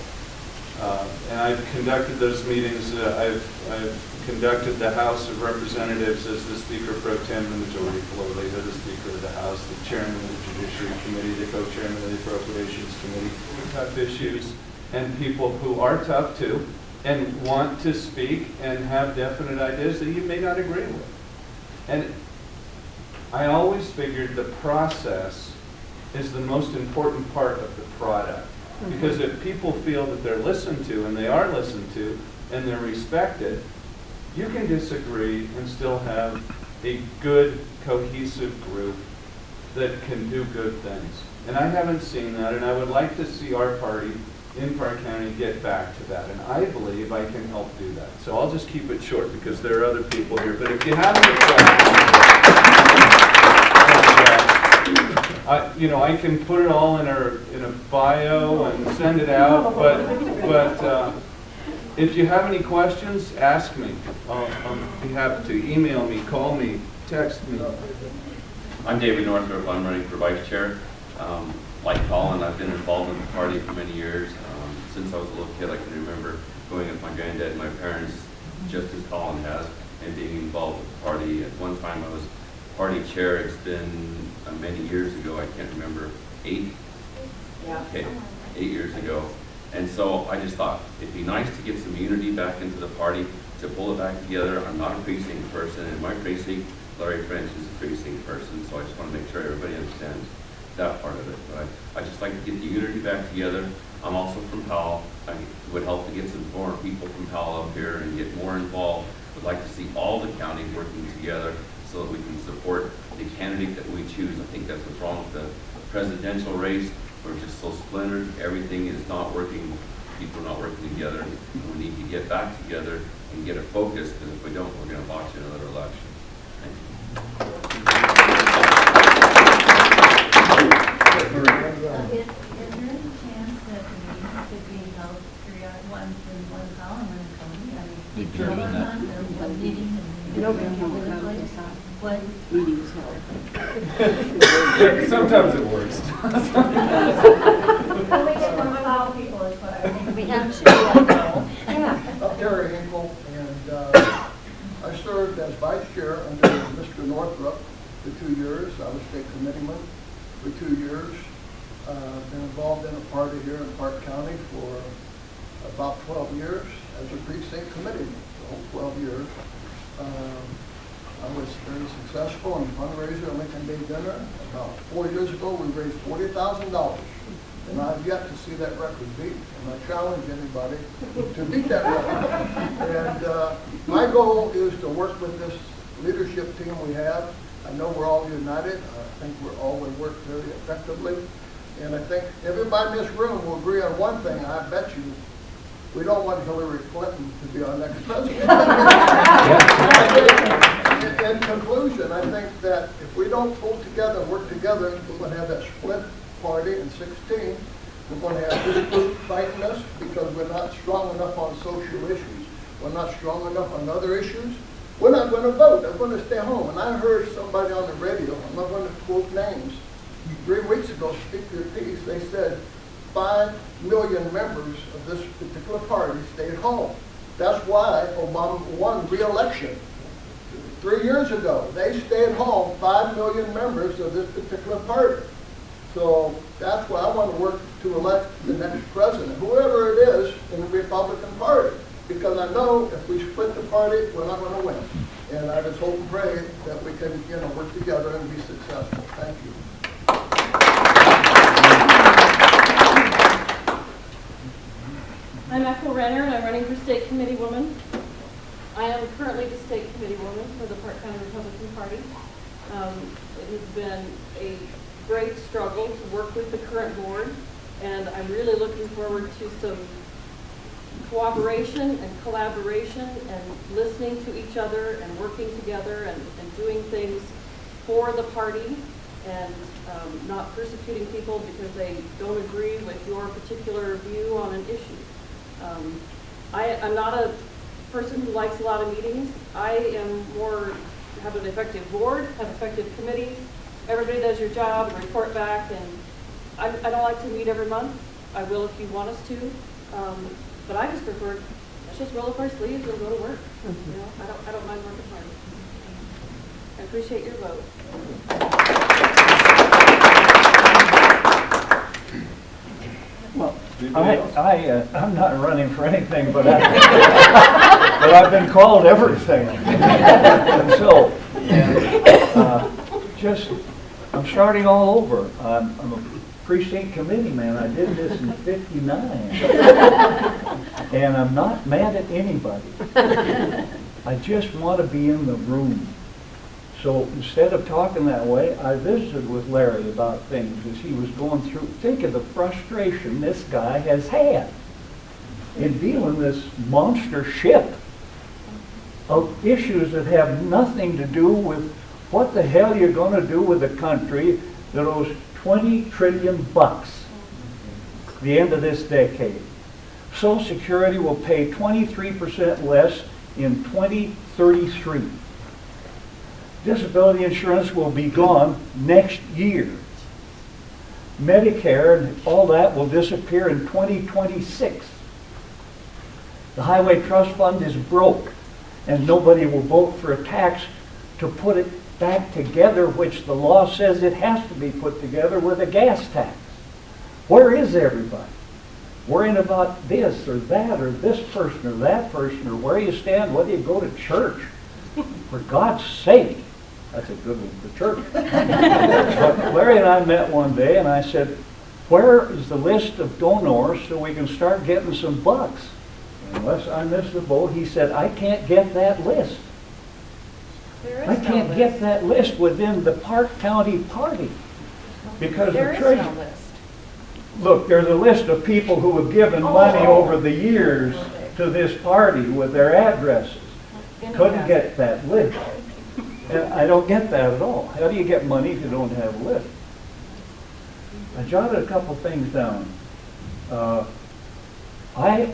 And I've conducted those meetings. I've conducted the House of Representatives as the Speaker Pro Tem, the Majority Floor Leader, the Speaker of the House, the Chairman of the Judiciary Committee, the Co-Chairman of the Appropriations Committee, tough issues, and people who are tough too, and want to speak and have definite ideas that you may not agree with. And I always figured the process is the most important part of the product. Because if people feel that they're listened to, and they are listened to, and they're respected, you can disagree and still have a good, cohesive group that can do good things. And I haven't seen that, and I would like to see our party in Park County get back to that. And I believe I can help do that. So I'll just keep it short because there are other people here. But if you have any questions, I can put it all in a bio and send it out. But if you have any questions, ask me. I'll be happy to. Email me, call me, text me.
I'm David Northrop. I'm running for vice chair. Like Colin, I've been involved in the party for many years. Since I was a little kid, I can remember going with my granddad and my parents, just as Colin has, and being involved with the party. At one time, I was party chair. It's been many years ago. I can't remember, 8?
Yeah.
Okay, 8 years ago. And so I just thought it'd be nice to get some unity back into the party, to pull it back together. I'm not a precinct person. In my precinct, Larry French is a precinct person, so I just want to make sure everybody understands that part of it. But I just like to get the unity back together. I'm also from Powell. I would help to get some more people from Powell up here and get more involved. Would like to see all the counties working together so that we can support the candidate that we choose. I think that's what's wrong with the presidential race. We're just so splintered. Everything is not working. People are not working together. And we need to get back together and get a focus, because if we don't, we're going to botch another election. Thank you.
Is there any chance that the meetings could be held periodic, once in one column, one in Coney? I mean,
They've been doing that.
One meeting and
Nobody can
one
hold
place?
it.
What?
Meetings held.
Sometimes it works.
Well, we get more foul people is what I think.
We have to,
I'm Terry Hinkle, and I served as vice chair under Mr. Northrop for 2 years. I was state committeeman for 2 years. Been involved in a party here in Park County for about 12 years as a precinct committeeman, so 12 years. I was very successful in fundraiser at Lincoln Day Dinner. About 4 years ago, we raised $40,000. And I've yet to see that record beat. And I challenge anybody to beat that record. And my goal is to work with this leadership team we have. I know we're all united. I think we work very effectively. And I think everybody in this room will agree on one thing. I bet you we don't want Hillary Clinton to be our next president. In conclusion, I think that if we don't pull together and work together, we're going to have that split party in 16. We're going to have this group fighting us because we're not strong enough on social issues. We're not strong enough on other issues. We're not going to vote. They're going to stay home. And I heard somebody on the radio, I'm not going to quote names, 3 weeks ago speak their piece. They said 5 million members of this particular party stayed home. That's why Obama won re-election 3 years ago. They stayed home, 5 million members of this particular party. So that's why I want to work to elect the next president, whoever it is in the Republican Party. Because I know if we split the party, we're not going to win. And I just hope and pray that we can, work together and be successful. Thank you.
I'm Ethel Renner, and I'm running for state committee woman. I am currently the state committee woman for the Park County Republican Party. It has been a great struggle to work with the current board, and I'm really looking forward to some cooperation and collaboration and listening to each other and working together and doing things for the party and not persecuting people because they don't agree with your particular view on an issue. I'm not a person who likes a lot of meetings. I am more, have an effective board, have effective committees. Everybody does your job and report back, and I don't like to meet every month. I will if you want us to, but I just prefer a just roll up our sleeves and go to work. You know, I don't mind working hard. I appreciate your vote.
Well, I'm not running for anything, but I've been called everything. And so, I'm starting all over. I'm a precinct committee man. I did this in '59. And I'm not mad at anybody. I just want to be in the room. So instead of talking that way, I visited with Larry about things as he was going through. Think of the frustration this guy has had in dealing this monster ship of issues that have nothing to do with what the hell you're going to do with the country that owes $20 trillion the end of this decade. Social Security will pay 23% less in 2033. Disability insurance will be gone next year. Medicare and all that will disappear in 2026. The Highway Trust Fund is broke, and nobody will vote for a tax to put it back together, which the law says it has to be put together with a gas tax. Where is everybody? Worrying about this or that or this person or that person or where you stand, whether you go to church. For God's sake. That's a good one for church. But Larry and I met one day and I said, where is the list of donors so we can start getting some bucks? Unless I missed the boat, he said, I can't get that list. I can't get that list within the Park County Party. Because
There
the
is
treasurer...
no list.
Look, there's a list of people who have given money over the years to this party with their addresses. Couldn't get that list. And I don't get that at all. How do you get money if you don't have a list? I jotted a couple things down. I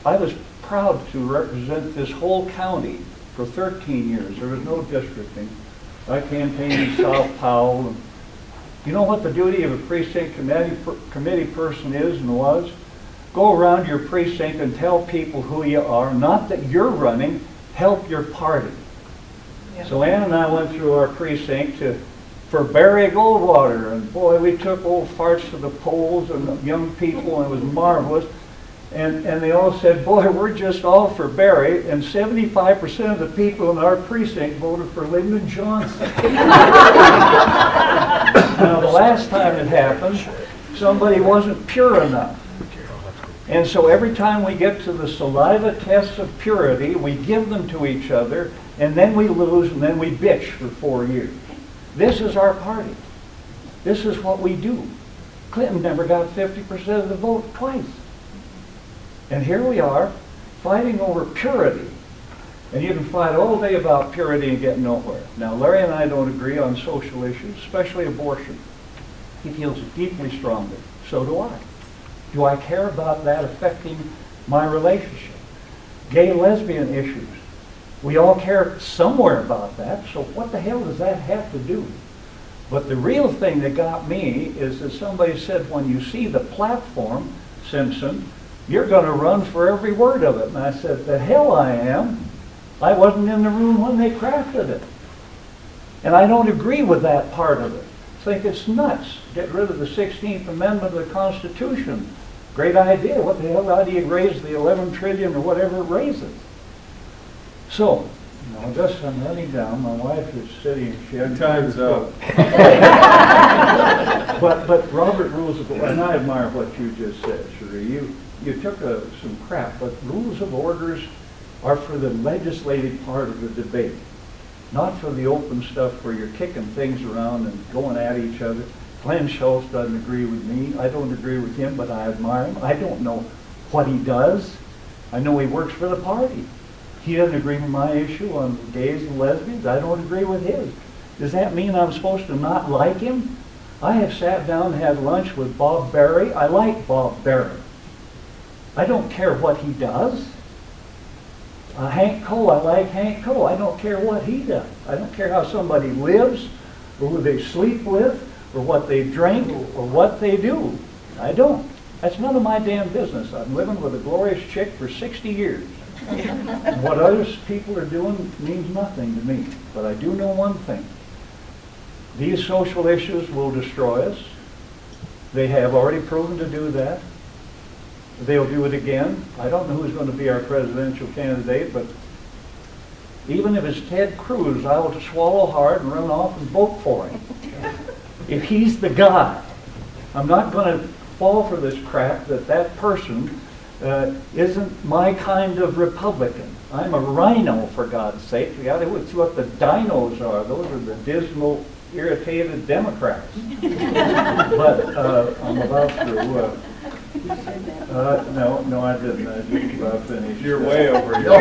was proud to represent this whole county for 13 years. There was no districting. I campaigned in South Powell. And you know what the duty of a precinct committee person is and was? Go around your precinct and tell people who you are, not that you're running, help your party. Yeah. So Ann and I went through our precinct for Barry Goldwater, and boy, we took old farts to the polls and young people, and it was marvelous. And they all said, boy, we're just all for Barry, and 75% of the people in our precinct voted for Lyndon Johnson. Now, the last time it happened, somebody wasn't pure enough. And so every time we get to the saliva tests of purity, we give them to each other, and then we lose, and then we bitch for 4 years. This is our party. This is what we do. Clinton never got 50% of the vote twice. And here we are, fighting over purity. And you can fight all day about purity and get nowhere. Now, Larry and I don't agree on social issues, especially abortion. He feels deeply strongly. So do I. Do I care about that affecting my relationship? Gay, lesbian issues. We all care somewhere about that, so what the hell does that have to do? But the real thing that got me is that somebody said, when you see the platform, Simpson, you're going to run for every word of it. And I said, the hell I am. I wasn't in the room when they crafted it. And I don't agree with that part of it. I think it's nuts. Get rid of the 16th Amendment of the Constitution. Great idea. What the hell, how do you raise the 11 trillion or whatever it raises? So, I guess I'm running down. My wife is sitting.
Time's up.
But Robert Rules of Order, and I admire what you just said, Sheree. You took some crap, but rules of orders are for the legislative part of the debate, not for the open stuff where you're kicking things around and going at each other. Glenn Schultz doesn't agree with me. I don't agree with him, but I admire him. I don't know what he does. I know he works for the party. He doesn't agree with my issue on gays and lesbians. I don't agree with his. Does that mean I'm supposed to not like him? I have sat down and had lunch with Bob Berry. I like Bob Berry. I don't care what he does. Hank Coe, I like Hank Coe. I don't care what he does. I don't care how somebody lives, or who they sleep with, or what they drink, or what they do. I don't. That's none of my damn business. I'm living with a glorious chick for 60 years. What other people are doing means nothing to me. But I do know one thing. These social issues will destroy us. They have already proven to do that. They'll do it again. I don't know who's going to be our presidential candidate, but even if it's Ted Cruz, I will swallow hard and run off and vote for him. If he's the guy, I'm not going to fall for this crap that person isn't my kind of Republican. I'm a rhino, for God's sake. It's what the dinos are. Those are the dismal, irritated Democrats. But I'm about through. No, I didn't. I just about finished.
You're way over here.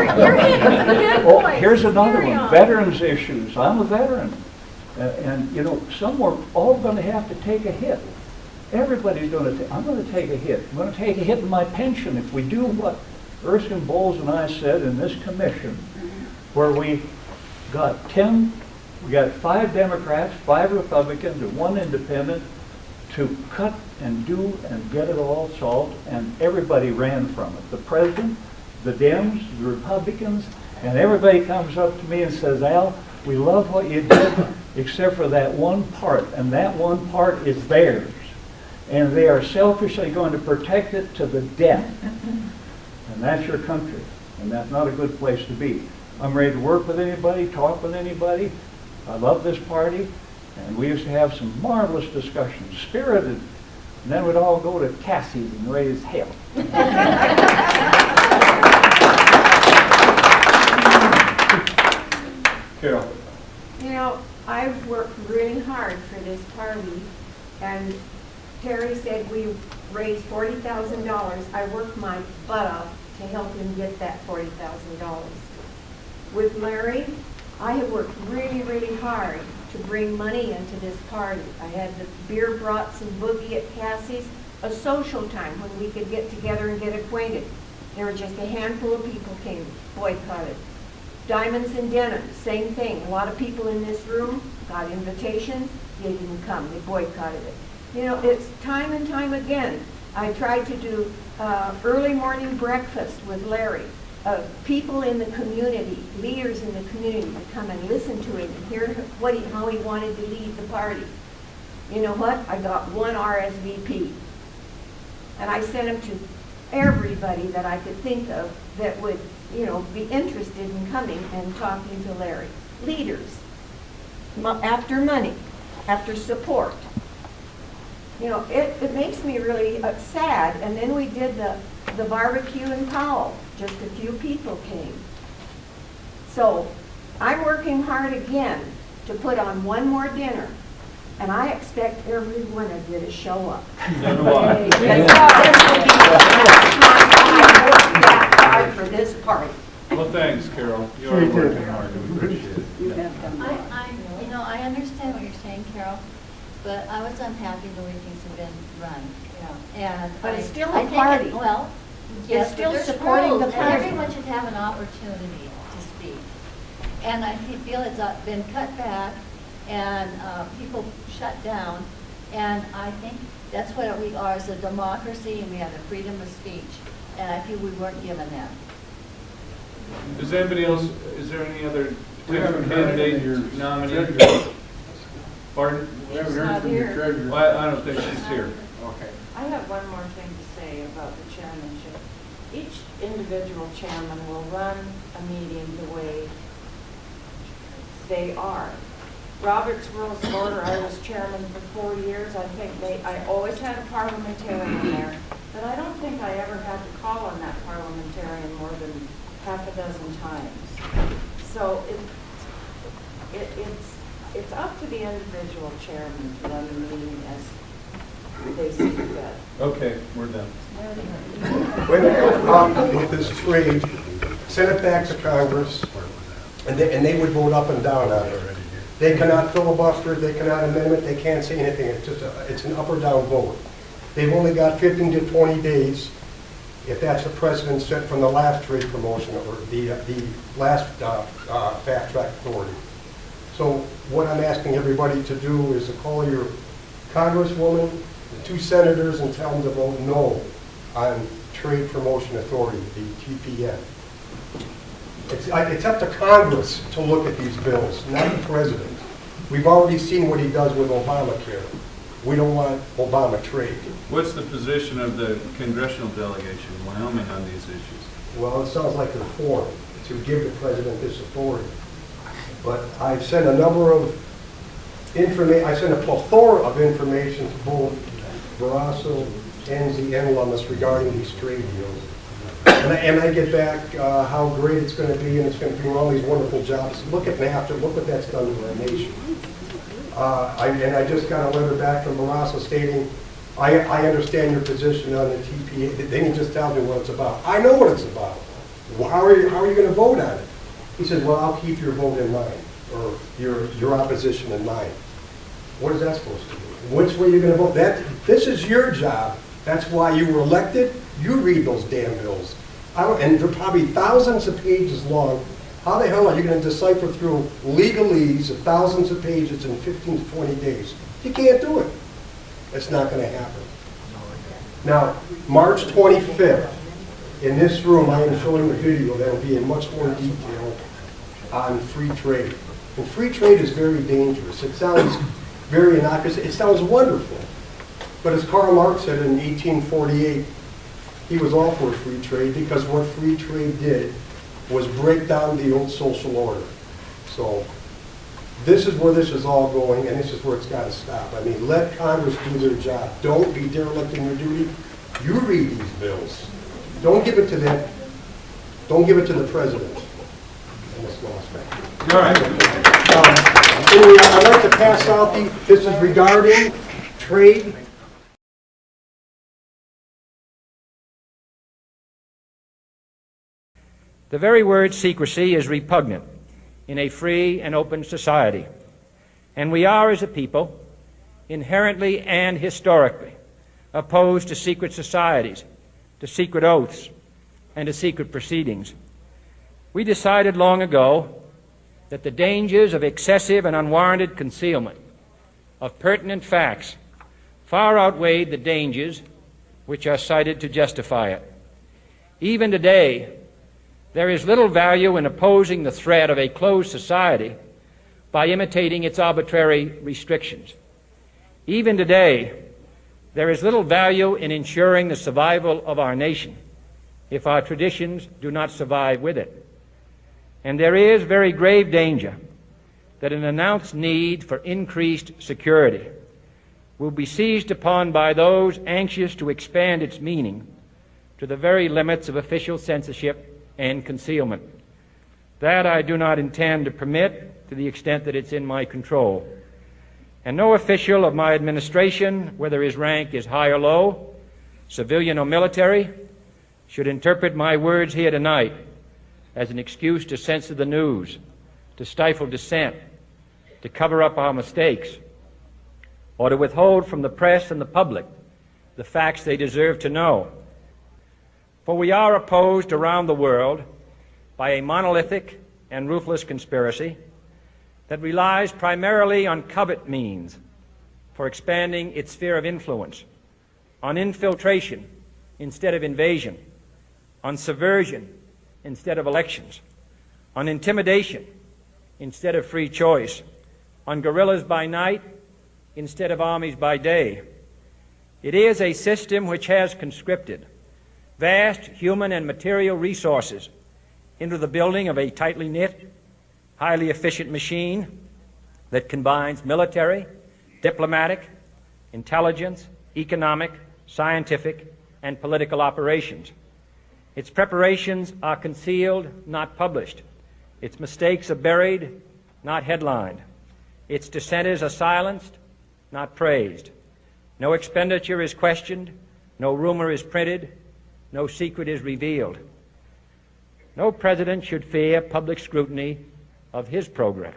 Oh, here's another one. Veterans issues. I'm a veteran. And you know, some we're all going to have to take a hit. Everybody's going to I'm going to take a hit. I'm going to take a hit in my pension if we do what Erskine Bowles and I said in this commission, where we got 5 Democrats, 5 Republicans, and 1 independent to cut and do and get it all solved, and everybody ran from it. The president, the Dems, the Republicans, and everybody comes up to me and says, Al, we love what you did, except for that one part, and that one part is theirs. And they are selfishly going to protect it to the death. And that's your country, and that's not a good place to be. I'm ready to work with anybody, talk with anybody. I love this party, and we used to have some marvelous discussions, spirited, and then we'd all go to Cassie's and raise hell.
Carol.
You know, I've worked really hard for this party, and Terry said we raised $40,000. I worked my butt off to help him get that $40,000. With Larry, I have worked really, really hard to bring money into this party. I had the beer brats and boogie at Cassie's, a social time when we could get together and get acquainted. There were just a handful of people came, boycotted. Diamonds and Denim, same thing. A lot of people in this room got invitations, they didn't come, they boycotted it. You know, it's time and time again. I tried to do early morning breakfast with Larry. People in the community, leaders in the community to come and listen to him and hear how he wanted to lead the party. You know what? I got 1 RSVP. And I sent him to everybody that I could think of that would, you know, be interested in coming and talking to Larry. Leaders, after money, after support. You know, it makes me really sad. And then we did the barbecue in Powell. Just a few people came. So I'm working hard again to put on one more dinner. And I expect every one of you to show up.
So do I.
This will be the last time I work that hard for this party.
Well, thanks, Carol. You are working hard. We appreciate it.
I understand what you're saying, Carol, but I was unhappy the way things have been run. And
But it's still
I
a
think
party.
Well,
It's
yes,
still
but there's
supporting
rules,
the
and
party.
everyone should have an opportunity to speak. And I feel it's been cut back and people shut down. And I think that's what we are as a democracy, and we have the freedom of speech. And I feel we weren't given that.
Is anybody else, is there any other
We haven't heard
candidate
from your
nominee? Pardon?
We haven't heard from your treasurer.
Well, I don't think she's here.
Okay.
I have one more thing to say about the chairmanship. Each individual chairman will run a meeting the way they are. Robert's Rules of Order, I was chairman for 4 years. I think I always had a parliamentarian there, but I don't think I ever had to call on that parliamentarian more than half a dozen times. So it's up to the individual chairman to run the meeting as they see fit.
Okay, we're done.
Wait a minute, with this trade, send it back to Congress, and they would vote up and down on it. They cannot filibuster, they cannot amend it, they can't say anything. It's just it's an up or down vote. They've only got 15 to 20 days, if that's the precedent set from the last trade promotion or the last fast track authority. So what I'm asking everybody to do is to call your congresswoman, the 2 senators, and tell them to vote no on Trade Promotion Authority, the TPN. It's up to Congress to look at these bills, not the president. We've already seen what he does with Obamacare. We don't want Obama trade.
What's the position of the congressional delegation in Wyoming on these issues?
Well, it sounds like they're for it, to give the president this authority. But I've sent a number of I sent a plethora of information to both Barrasso, Enzi, and Lummis regarding these trade deals. And I get back how great it's going to be, and it's going to bring all these wonderful jobs. Look at NAFTA, look what that's done to our nation. And I just got a letter back from Barrasso stating, I understand your position on the TPA. Then he just tells me what it's about. I know what it's about. How are you going to vote on it? He says, well, I'll keep your vote in mind, or your opposition in mind. What is that supposed to do? Which way are you going to vote? This is your job. That's why you were elected. You read those damn bills. And they're probably thousands of pages long. How the hell are you going to decipher through legalese of thousands of pages in 15 to 20 days? You can't do it. It's not going to happen. Now, March 25th, in this room, I am showing a video that will be in much more detail on free trade. And free trade is very dangerous. It sounds very innocuous. It sounds wonderful. But as Karl Marx said in 1848, he was all for free trade because what free trade did was break down the old social order. So this is where this is all going, and this is where it's got to stop. I mean, let Congress do their job. Don't be derelict in your duty. You read these bills. Don't give it to them. Don't give it to the president. And it's lost back.
All right.
Anyway, I'd like to pass out this is regarding trade.
The very word secrecy is repugnant in a free and open society, and we are, as a people, inherently and historically opposed to secret societies, to secret oaths, and to secret proceedings. We decided long ago that the dangers of excessive and unwarranted concealment of pertinent facts far outweighed the dangers which are cited to justify it. Even today, there is little value in opposing the threat of a closed society by imitating its arbitrary restrictions. Even today, there is little value in ensuring the survival of our nation if our traditions do not survive with it. And there is very grave danger that an announced need for increased security will be seized upon by those anxious to expand its meaning to the very limits of official censorship and concealment. That I do not intend to permit to the extent that it's in my control. And no official of my administration, whether his rank is high or low, civilian or military, should interpret my words here tonight as an excuse to censor the news, to stifle dissent, to cover up our mistakes, or to withhold from the press and the public the facts they deserve to know. For we are opposed around the world by a monolithic and ruthless conspiracy that relies primarily on covert means for expanding its sphere of influence, on infiltration instead of invasion, on subversion instead of elections, on intimidation instead of free choice, on guerrillas by night instead of armies by day. It is a system which has conscripted vast human and material resources into the building of a tightly knit, highly efficient machine that combines military, diplomatic, intelligence, economic, scientific, and political operations. Its preparations are concealed, not published. Its mistakes are buried, not headlined. Its dissenters are silenced, not praised. No expenditure is questioned, no rumor is printed, no secret is revealed. No president should fear public scrutiny of his program,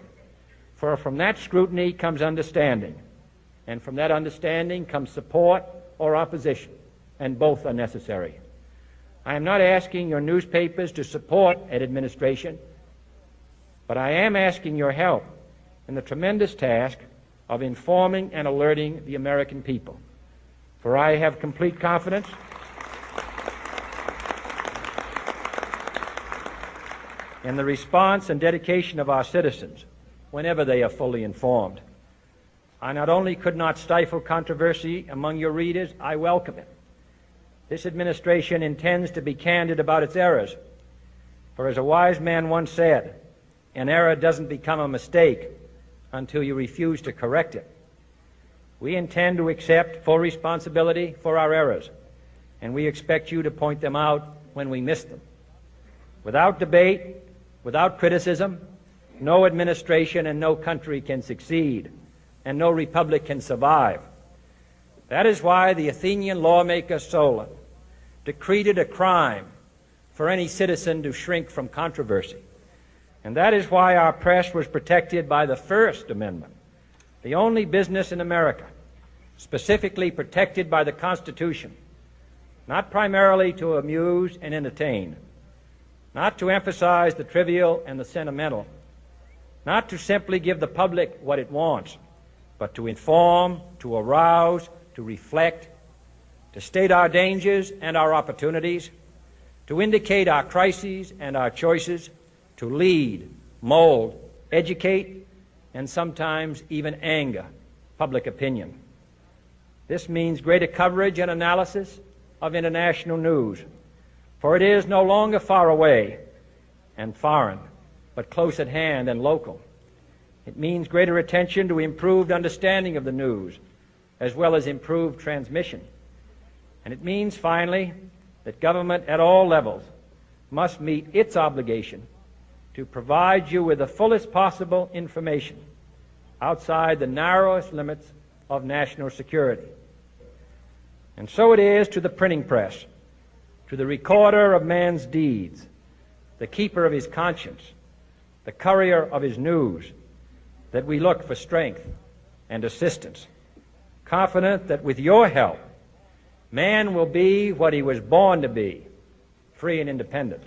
for from that scrutiny comes understanding, and from that understanding comes support or opposition, and both are necessary. I am not asking your newspapers to support an administration, but I am asking your help in the tremendous task of informing and alerting the American people. For I have complete confidence and the response and dedication of our citizens whenever they are fully informed. I not only could not stifle controversy among your readers, I welcome it. This administration intends to be candid about its errors. For as a wise man once said, an error doesn't become a mistake until you refuse to correct it. We intend to accept full responsibility for our errors, and we expect you to point them out when we miss them. Without debate, without criticism, no administration and no country can succeed, and no republic can survive. That is why the Athenian lawmaker Solon decreed it a crime for any citizen to shrink from controversy. And that is why our press was protected by the First Amendment, the only business in America specifically protected by the Constitution, not primarily to amuse and entertain, not to emphasize the trivial and the sentimental, not to simply give the public what it wants, but to inform, to arouse, to reflect, to state our dangers and our opportunities, to indicate our crises and our choices, to lead, mold, educate, and sometimes even anger public opinion. This means greater coverage and analysis of international news, for it is no longer far away and foreign, but close at hand and local. It means greater attention to improved understanding of the news, as well as improved transmission. And it means, finally, that government at all levels must meet its obligation to provide you with the fullest possible information outside the narrowest limits of national security. And so it is to the printing press, to the recorder of man's deeds, the keeper of his conscience, the courier of his news, that we look for strength and assistance, confident that with your help, man will be what he was born to be, free and independent.